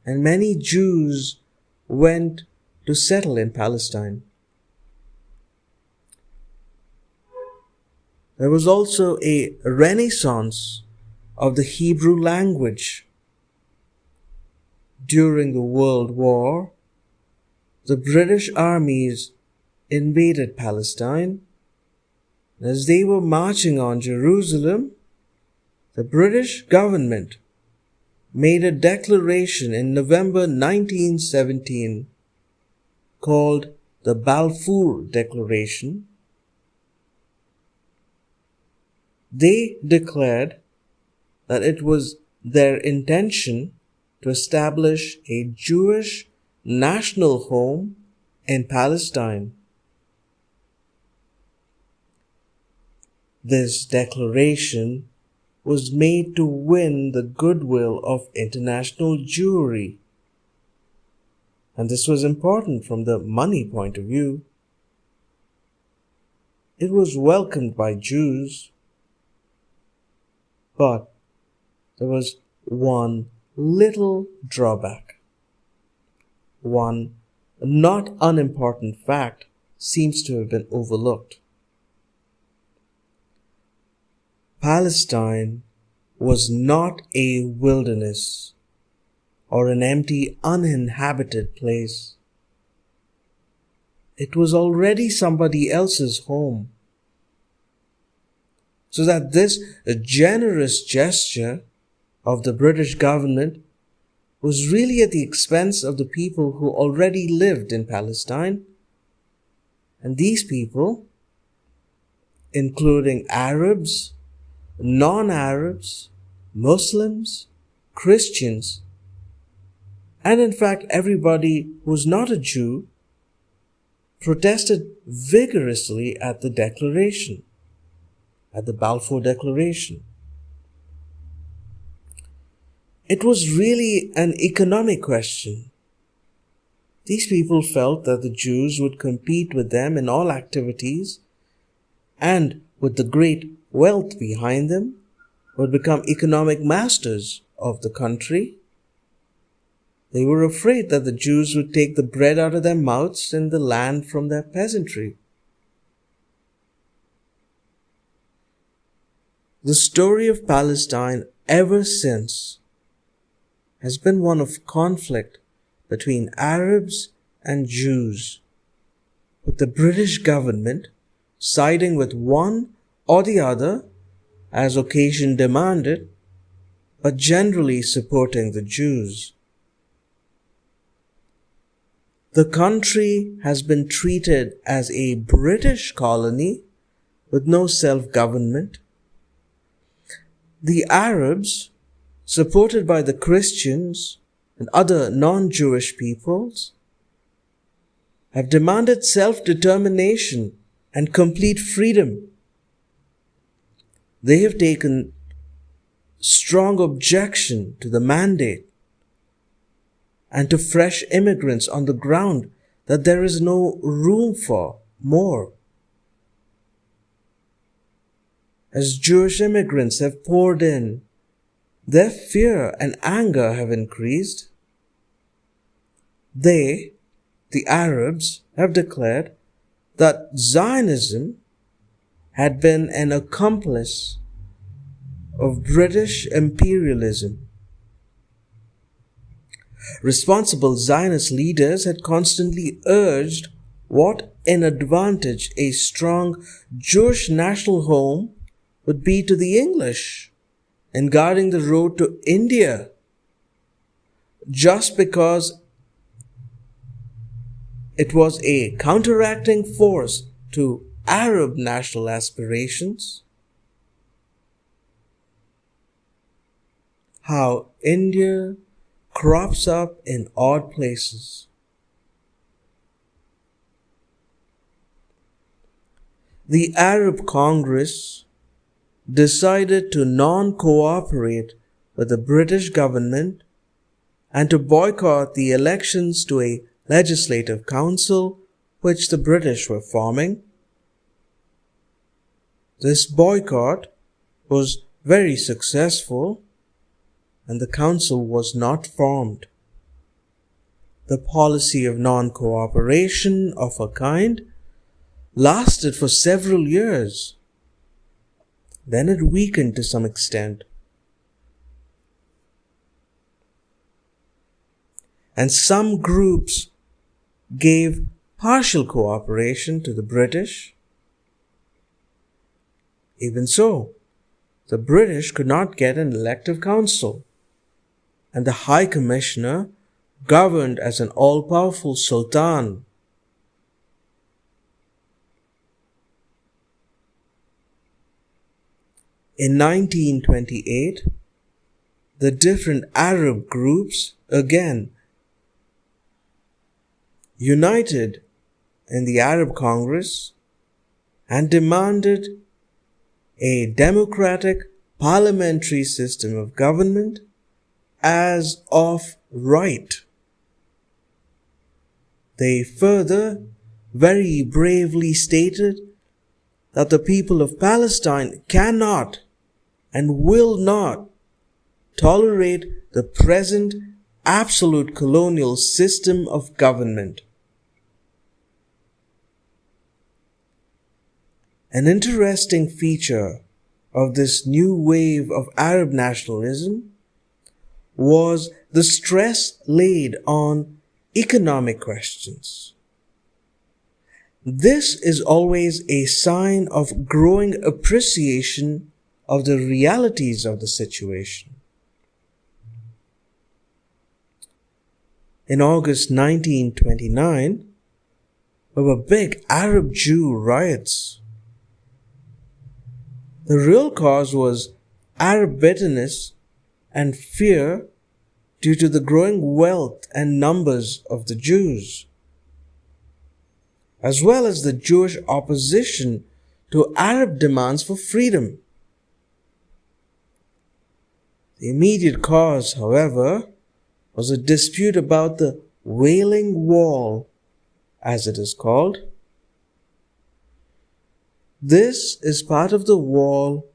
and many Jews went to settle in Palestine. There was also a renaissance of the Hebrew language. During the World War, the British armies invaded Palestine. As they were marching on Jerusalem, the British government made a declaration in November 1917 called the Balfour Declaration. They declared that it was their intention to establish a Jewish national home in Palestine. This declaration was made to win the goodwill of international Jewry. And this was important from the money point of view. It was welcomed by Jews, but there was one little drawback. One not unimportant fact seems to have been overlooked. Palestine was not a wilderness or an empty, uninhabited place. It was already somebody else's home. So that this generous gesture of the British government was really at the expense of the people who already lived in Palestine. And these people, including Arabs, non-Arabs, Muslims, Christians, and in fact everybody who was not a Jew, protested vigorously at the declaration, at the Balfour Declaration. It was really an economic question. These people felt that the Jews would compete with them in all activities, and with the great wealth behind them, would become economic masters of the country. They were afraid that the Jews would take the bread out of their mouths and the land from their peasantry. The story of Palestine ever since has been one of conflict between Arabs and Jews, with the British government siding with one or the other as occasion demanded, but generally supporting the Jews. The country has been treated as a British colony with no self-government. The Arabs, supported by the Christians and other non-Jewish peoples, have demanded self-determination and complete freedom. They have taken strong objection to the mandate and to fresh immigrants on the ground that there is no room for more. As Jewish immigrants have poured in, their fear and anger have increased. They, the Arabs, have declared that Zionism had been an accomplice of British imperialism. Responsible Zionist leaders had constantly urged what an advantage a strong Jewish national home would be to the English in guarding the road to India, just because it was a counteracting force to Arab national aspirations. How India crops up in odd places. The Arab Congress decided to non-cooperate with the British government and to boycott the elections to a legislative council which the British were forming. This boycott was very successful and the council was not formed. The policy of non-cooperation of a kind lasted for several years. Then it weakened to some extent. And some groups gave partial cooperation to the British. Even so, the British could not get an elective council, and the High Commissioner governed as an all-powerful sultan. In 1928, the different Arab groups again united in the Arab Congress and demanded a democratic parliamentary system of government as of right. They further very bravely stated that the people of Palestine cannot and will not tolerate the present absolute colonial system of government. An interesting feature of this new wave of Arab nationalism was the stress laid on economic questions. This is always a sign of growing appreciation of the realities of the situation. In August 1929, there were big Arab Jew riots. The real cause was Arab bitterness and fear due to the growing wealth and numbers of the Jews, as well as the Jewish opposition to Arab demands for freedom. The immediate cause, however, was a dispute about the Wailing Wall, as it is called. This is part of the wall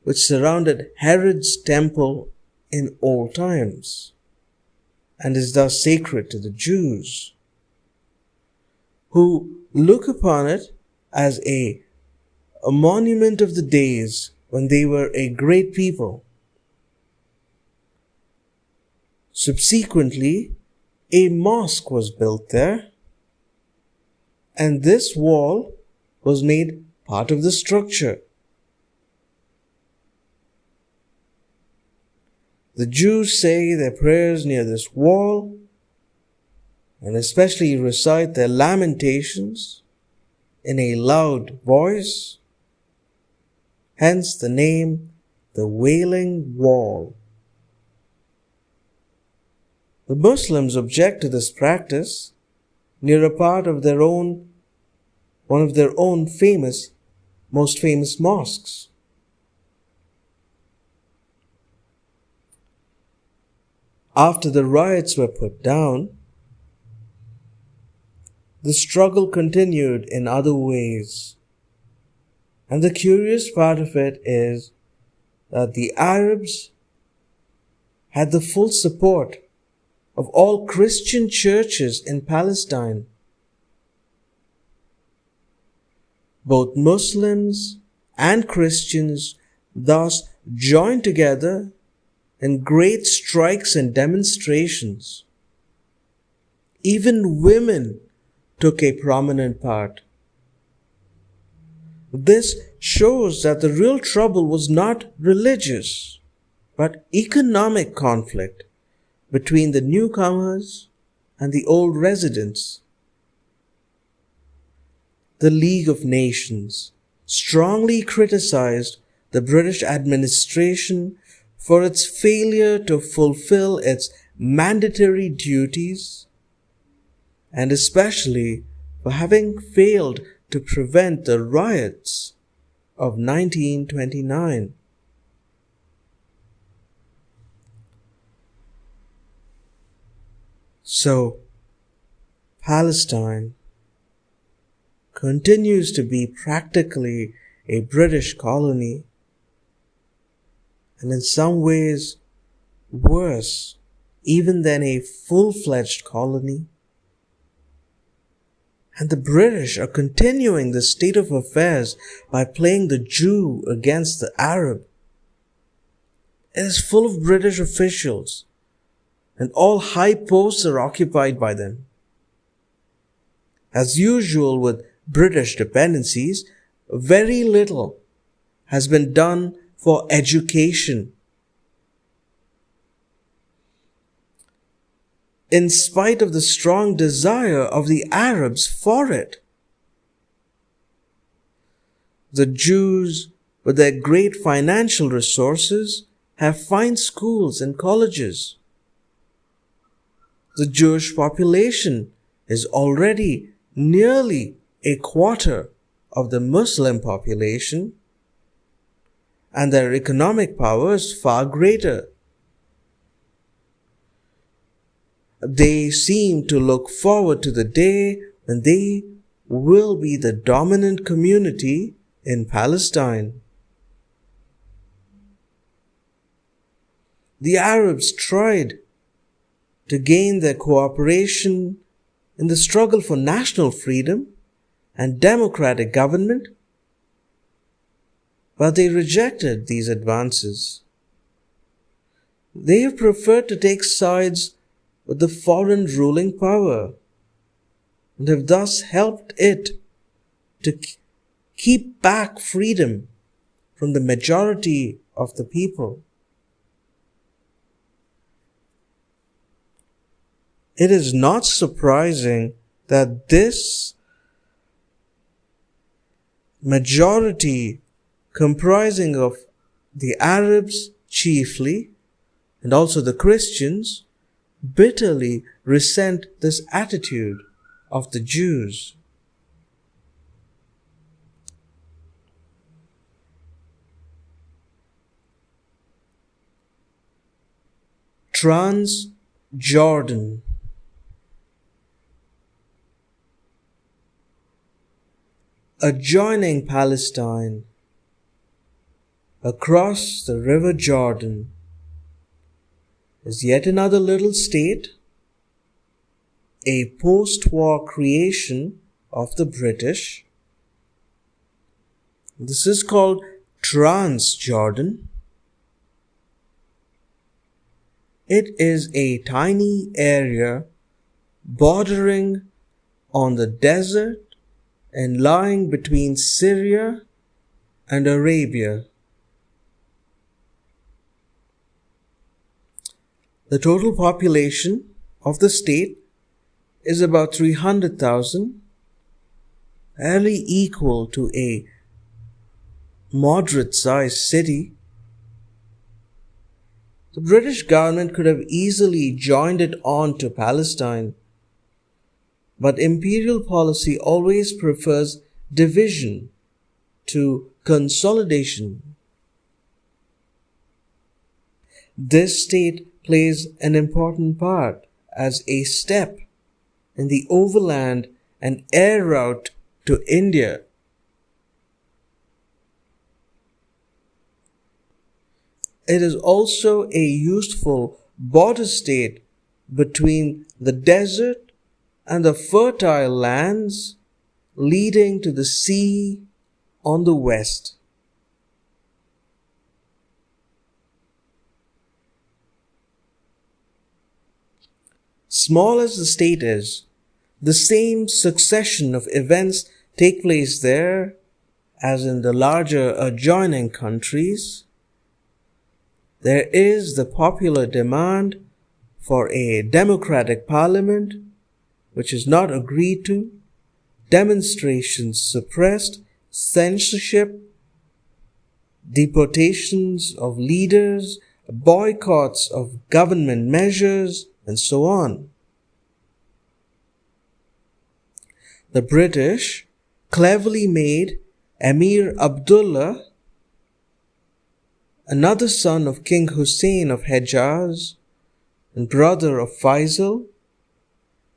which surrounded Herod's temple in old times, and is thus sacred to the Jews, who look upon it as a monument of the days when they were a great people. Subsequently, a mosque was built there, and this wall was made part of the structure. The Jews say their prayers near this wall, and especially recite their lamentations in a loud voice, hence the name, the Wailing Wall. The Muslims object to this practice near a part of their own, one of their own most famous mosques. After the riots were put down, the struggle continued in other ways. And the curious part of it is that the Arabs had the full support of all Christian churches in Palestine. Both Muslims and Christians thus joined together in great strikes and demonstrations. Even women took a prominent part. This shows that the real trouble was not religious, but economic conflict between the newcomers and the old residents. The League of Nations strongly criticized the British administration for its failure to fulfill its mandatory duties, and especially for having failed to prevent the riots of 1929. So, Palestine continues to be practically a British colony, and in some ways worse even than a full-fledged colony. And the British are continuing this state of affairs by playing the Jew against the Arab. It is full of British officials, and all high posts are occupied by them. As usual with British dependencies, very little has been done for education. In spite of the strong desire of the Arabs for it. The Jews, with their great financial resources, have fine schools and colleges. The Jewish population is already nearly a quarter of the Muslim population, and their economic power is far greater. They seem to look forward to the day when they will be the dominant community in Palestine. The Arabs tried to gain their cooperation in the struggle for national freedom and democratic government, but they rejected these advances. They have preferred to take sides with the foreign ruling power and have thus helped it to keep back freedom from the majority of the people. It is not surprising that this majority, comprising of the Arabs chiefly and also the Christians, bitterly resent this attitude of the Jews. Transjordan. Adjoining Palestine, across the river Jordan, is yet another little state, a post-war creation of the British. This is called Transjordan. It is a tiny area bordering on the desert and lying between Syria and Arabia. The total population of the state is about 300,000, barely equal to a moderate-sized city. The British government could have easily joined it on to Palestine, but imperial policy always prefers division to consolidation. This state plays an important part as a step in the overland and air route to India. It is also a useful border state between the desert and the fertile lands leading to the sea on the west. Small as the state is, the same succession of events take place there as in the larger adjoining countries. There is the popular demand for a democratic parliament, which is not agreed to, demonstrations suppressed, censorship, deportations of leaders, boycotts of government measures, and so on. The British cleverly made Emir Abdullah, another son of King Hussein of Hejaz and brother of Faisal,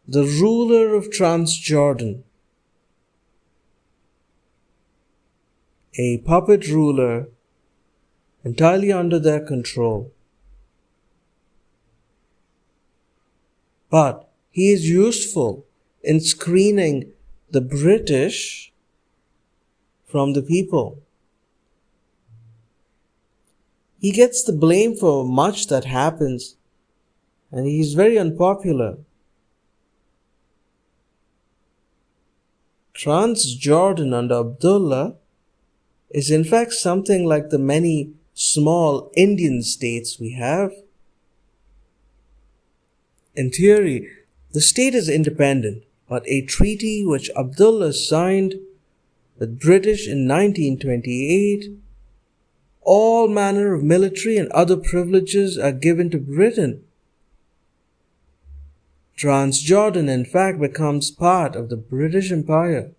the ruler of Transjordan, a puppet ruler entirely under their control. But he is useful in screening the British from the people. He gets the blame for much that happens, and he is very unpopular. Transjordan under Abdullah is in fact something like the many small Indian states we have. In theory, the state is independent, but a treaty which Abdullah signed with British in 1928, all manner of military and other privileges are given to Britain. Transjordan, in fact, becomes part of the British Empire.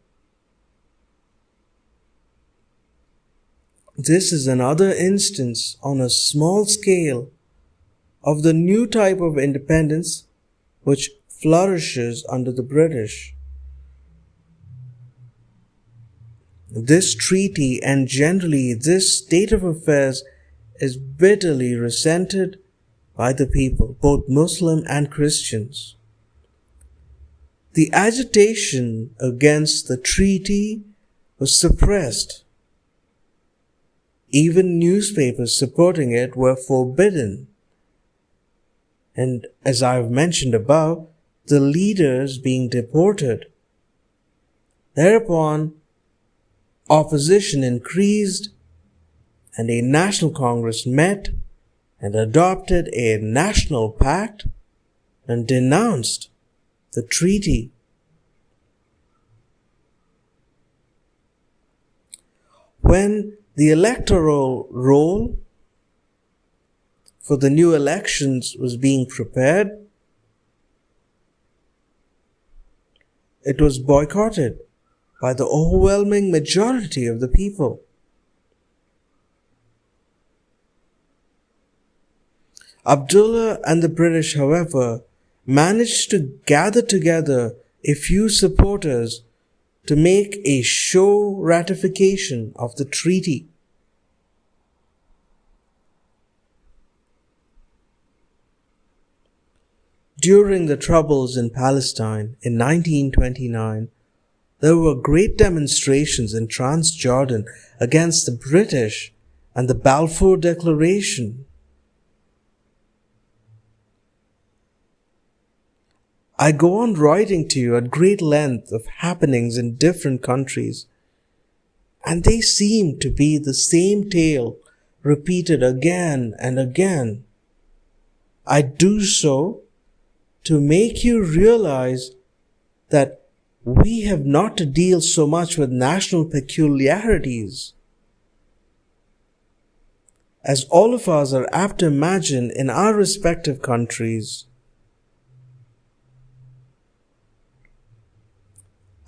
This is another instance on a small scale of the new type of independence which flourishes under the British. This treaty and generally this state of affairs is bitterly resented by the people, both Muslim and Christians. The agitation against the treaty was suppressed. Even newspapers supporting it were forbidden. And as I've mentioned above, the leaders being deported. Thereupon, opposition increased, and a National Congress met and adopted a national pact and denounced the treaty. When the electoral roll for the new elections was being prepared, it was boycotted by the overwhelming majority of the people. Abdullah and the British, however, managed to gather together a few supporters to make a show ratification of the treaty. During the troubles in Palestine in 1929, there were great demonstrations in Transjordan against the British and the Balfour Declaration. I go on writing to you at great length of happenings in different countries, and they seem to be the same tale repeated again and again. I do so to make you realize that we have not to deal so much with national peculiarities, as all of us are apt to imagine in our respective countries,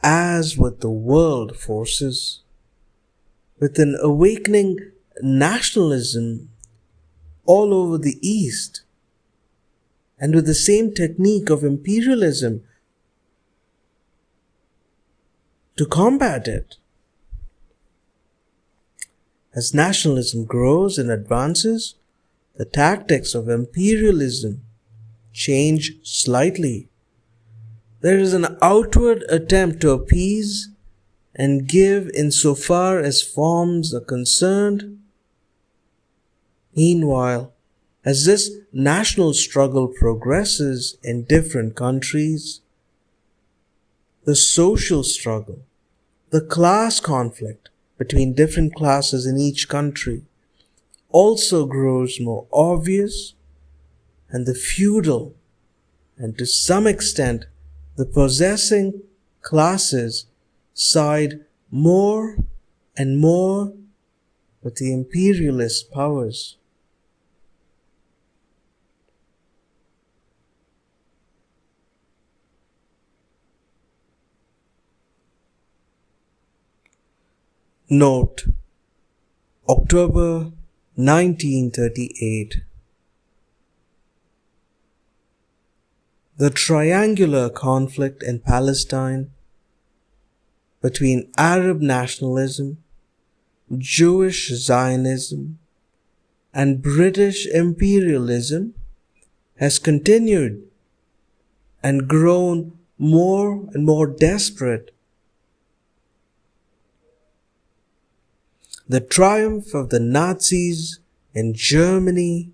as with the world forces, with an awakening nationalism all over the East, and with the same technique of imperialism to combat it. As nationalism grows and advances, the tactics of imperialism change slightly. There is an outward attempt to appease and give insofar as forms are concerned. Meanwhile, as this national struggle progresses in different countries, the social struggle, the class conflict between different classes in each country also grows more obvious, and the feudal and to some extent the possessing classes side more and more with the imperialist powers. Note: October 1938. The triangular conflict in Palestine between Arab nationalism, Jewish Zionism, and British imperialism has continued and grown more and more desperate. The triumph of the Nazis in Germany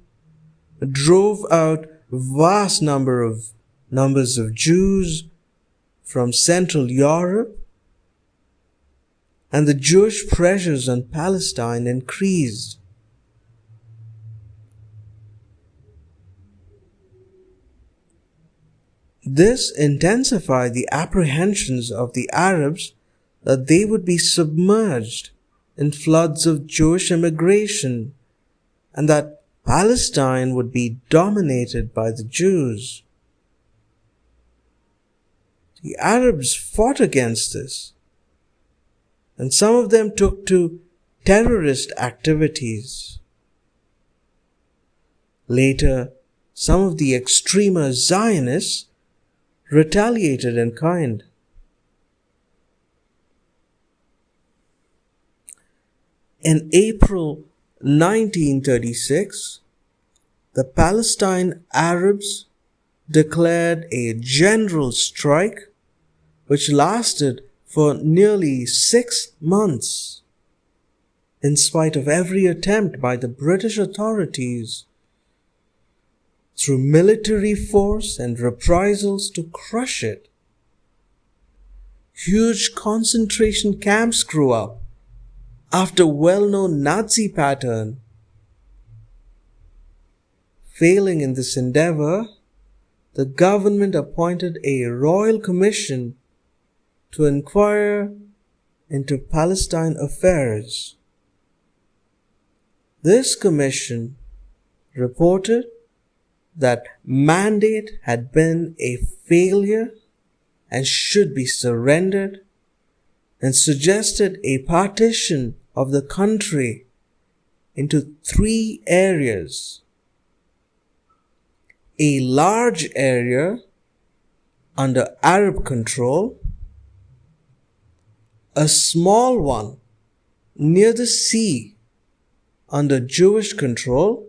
drove out vast numbers of Jews from Central Europe, and the Jewish pressures on Palestine increased. This intensified the apprehensions of the Arabs that they would be submerged in floods of Jewish immigration, and that Palestine would be dominated by the Jews. The Arabs fought against this, and some of them took to terrorist activities. Later, some of the extreme Zionists retaliated in kind. In April 1936, the Palestine Arabs declared a general strike which lasted for nearly 6 months, in spite of every attempt by the British authorities through military force and reprisals to crush it. Huge concentration camps grew up after well-known Nazi pattern. Failing in this endeavor, the government appointed a royal commission to inquire into Palestine affairs. This commission reported that mandate had been a failure and should be surrendered, and suggested a partition of the country into 3 areas. A large area under Arab control, a small one near the sea under Jewish control,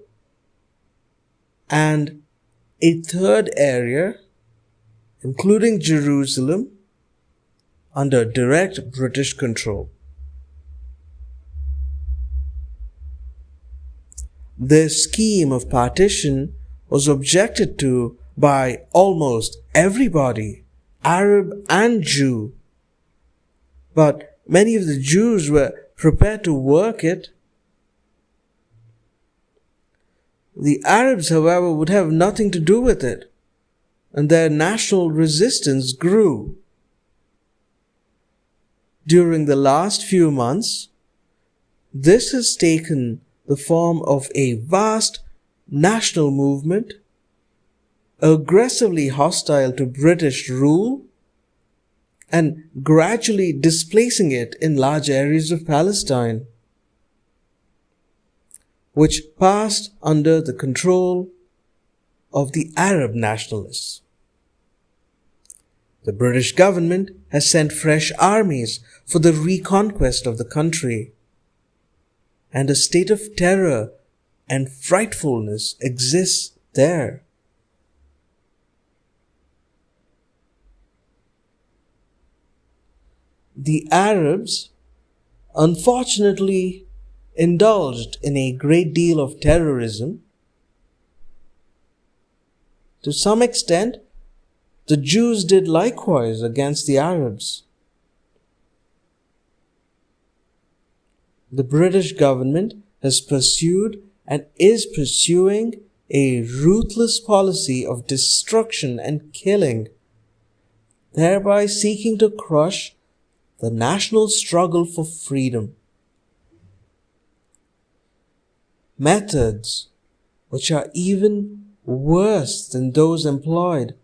and a third area, including Jerusalem, under direct British control. This scheme of partition was objected to by almost everybody, Arab and Jew. But many of the Jews were prepared to work it. The Arabs, however, would have nothing to do with it, and their national resistance grew. During the last few months, this has taken the form of a vast national movement, aggressively hostile to British rule and gradually displacing it in large areas of Palestine, which passed under the control of the Arab nationalists. The British government has sent fresh armies for the reconquest of the country, and a state of terror and frightfulness exists there. The Arabs, unfortunately, indulged in a great deal of terrorism. To some extent, the Jews did likewise against the Arabs. The British government has pursued and is pursuing a ruthless policy of destruction and killing, thereby seeking to crush the national struggle for freedom. Methods which are even worse than those employed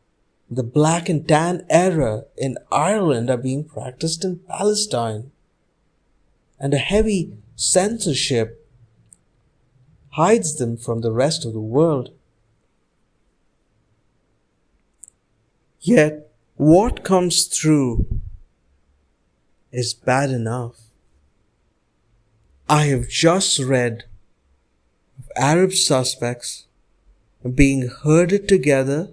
in the black and tan era in Ireland are being practiced in Palestine, and a heavy censorship hides them from the rest of the world. Yet what comes through is bad enough. I have just read of Arab suspects being herded together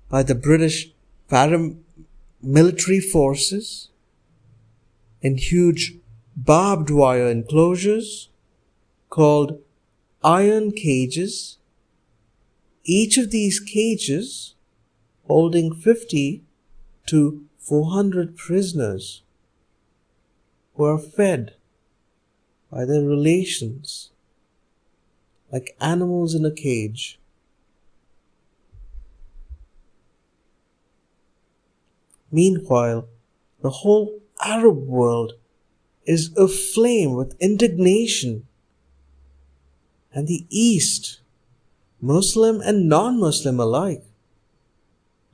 by the British paramilitary forces in huge barbed wire enclosures called iron cages, each of these cages holding 50 to 400 prisoners who are fed by their relations like animals in a cage. Meanwhile, the whole Arab world is aflame with indignation, and the East, Muslim and non-Muslim alike,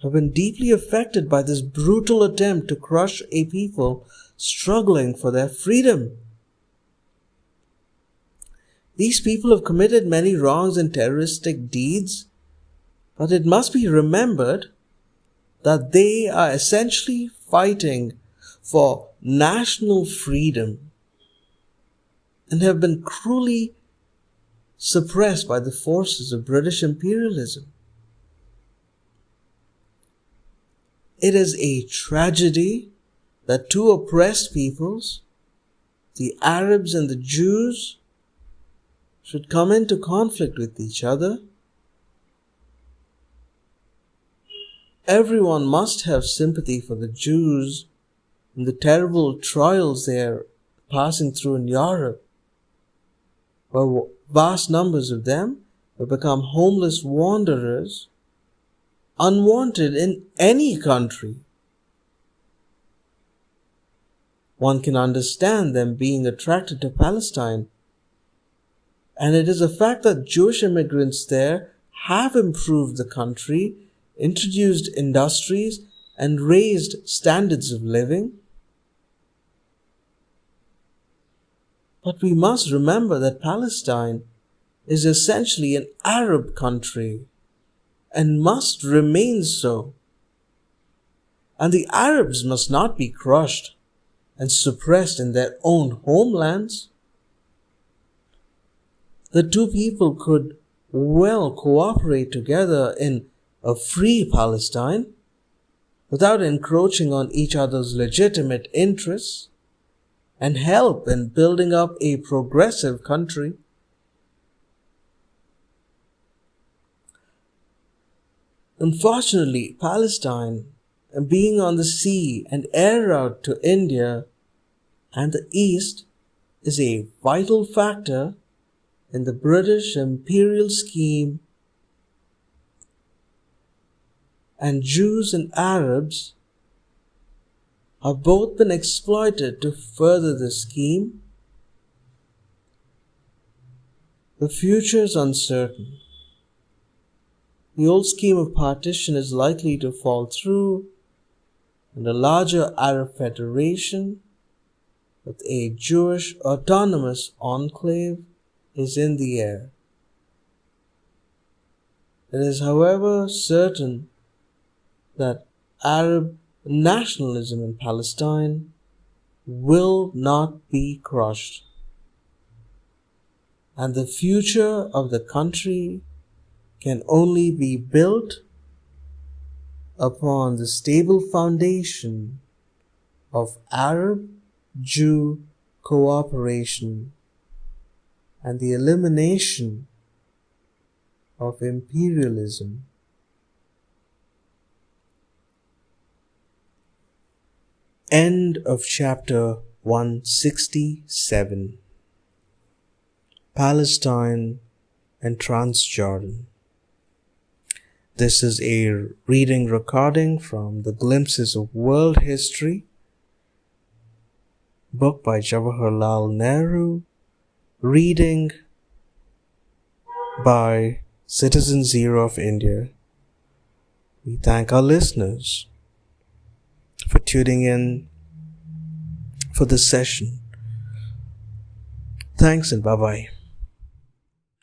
have been deeply affected by this brutal attempt to crush a people struggling for their freedom. These people have committed many wrongs and terroristic deeds, but it must be remembered that they are essentially fighting for national freedom and have been cruelly suppressed by the forces of British imperialism. It is a tragedy that two oppressed peoples, the Arabs and the Jews, should come into conflict with each other. Everyone must have sympathy for the Jews and the terrible trials they are passing through in Europe, where vast numbers of them have become homeless wanderers, unwanted in any country. One can understand them being attracted to Palestine, and it is a fact that Jewish immigrants there have improved the country, introduced industries, and raised standards of living. But we must remember that Palestine is essentially an Arab country and must remain so. And the Arabs must not be crushed and suppressed in their own homelands. The two people could well cooperate together in a free Palestine without encroaching on each other's legitimate interests, and help in building up a progressive country. Unfortunately, Palestine, being on the sea and air route to India and the East, is a vital factor in the British imperial scheme, and Jews and Arabs have both been exploited to further the scheme. The future is uncertain. The old scheme of partition is likely to fall through, and a larger Arab federation with a Jewish autonomous enclave is in the air. It is, however, certain that Arab nationalism in Palestine will not be crushed, and the future of the country can only be built upon the stable foundation of Arab-Jew cooperation and the elimination of imperialism. End of chapter 167. Palestine and Transjordan. This is a reading recording from the Glimpses of World History, book by Jawaharlal Nehru, reading by Citizen Zero of India. We thank our listeners for tuning in for this session. Thanks and bye-bye.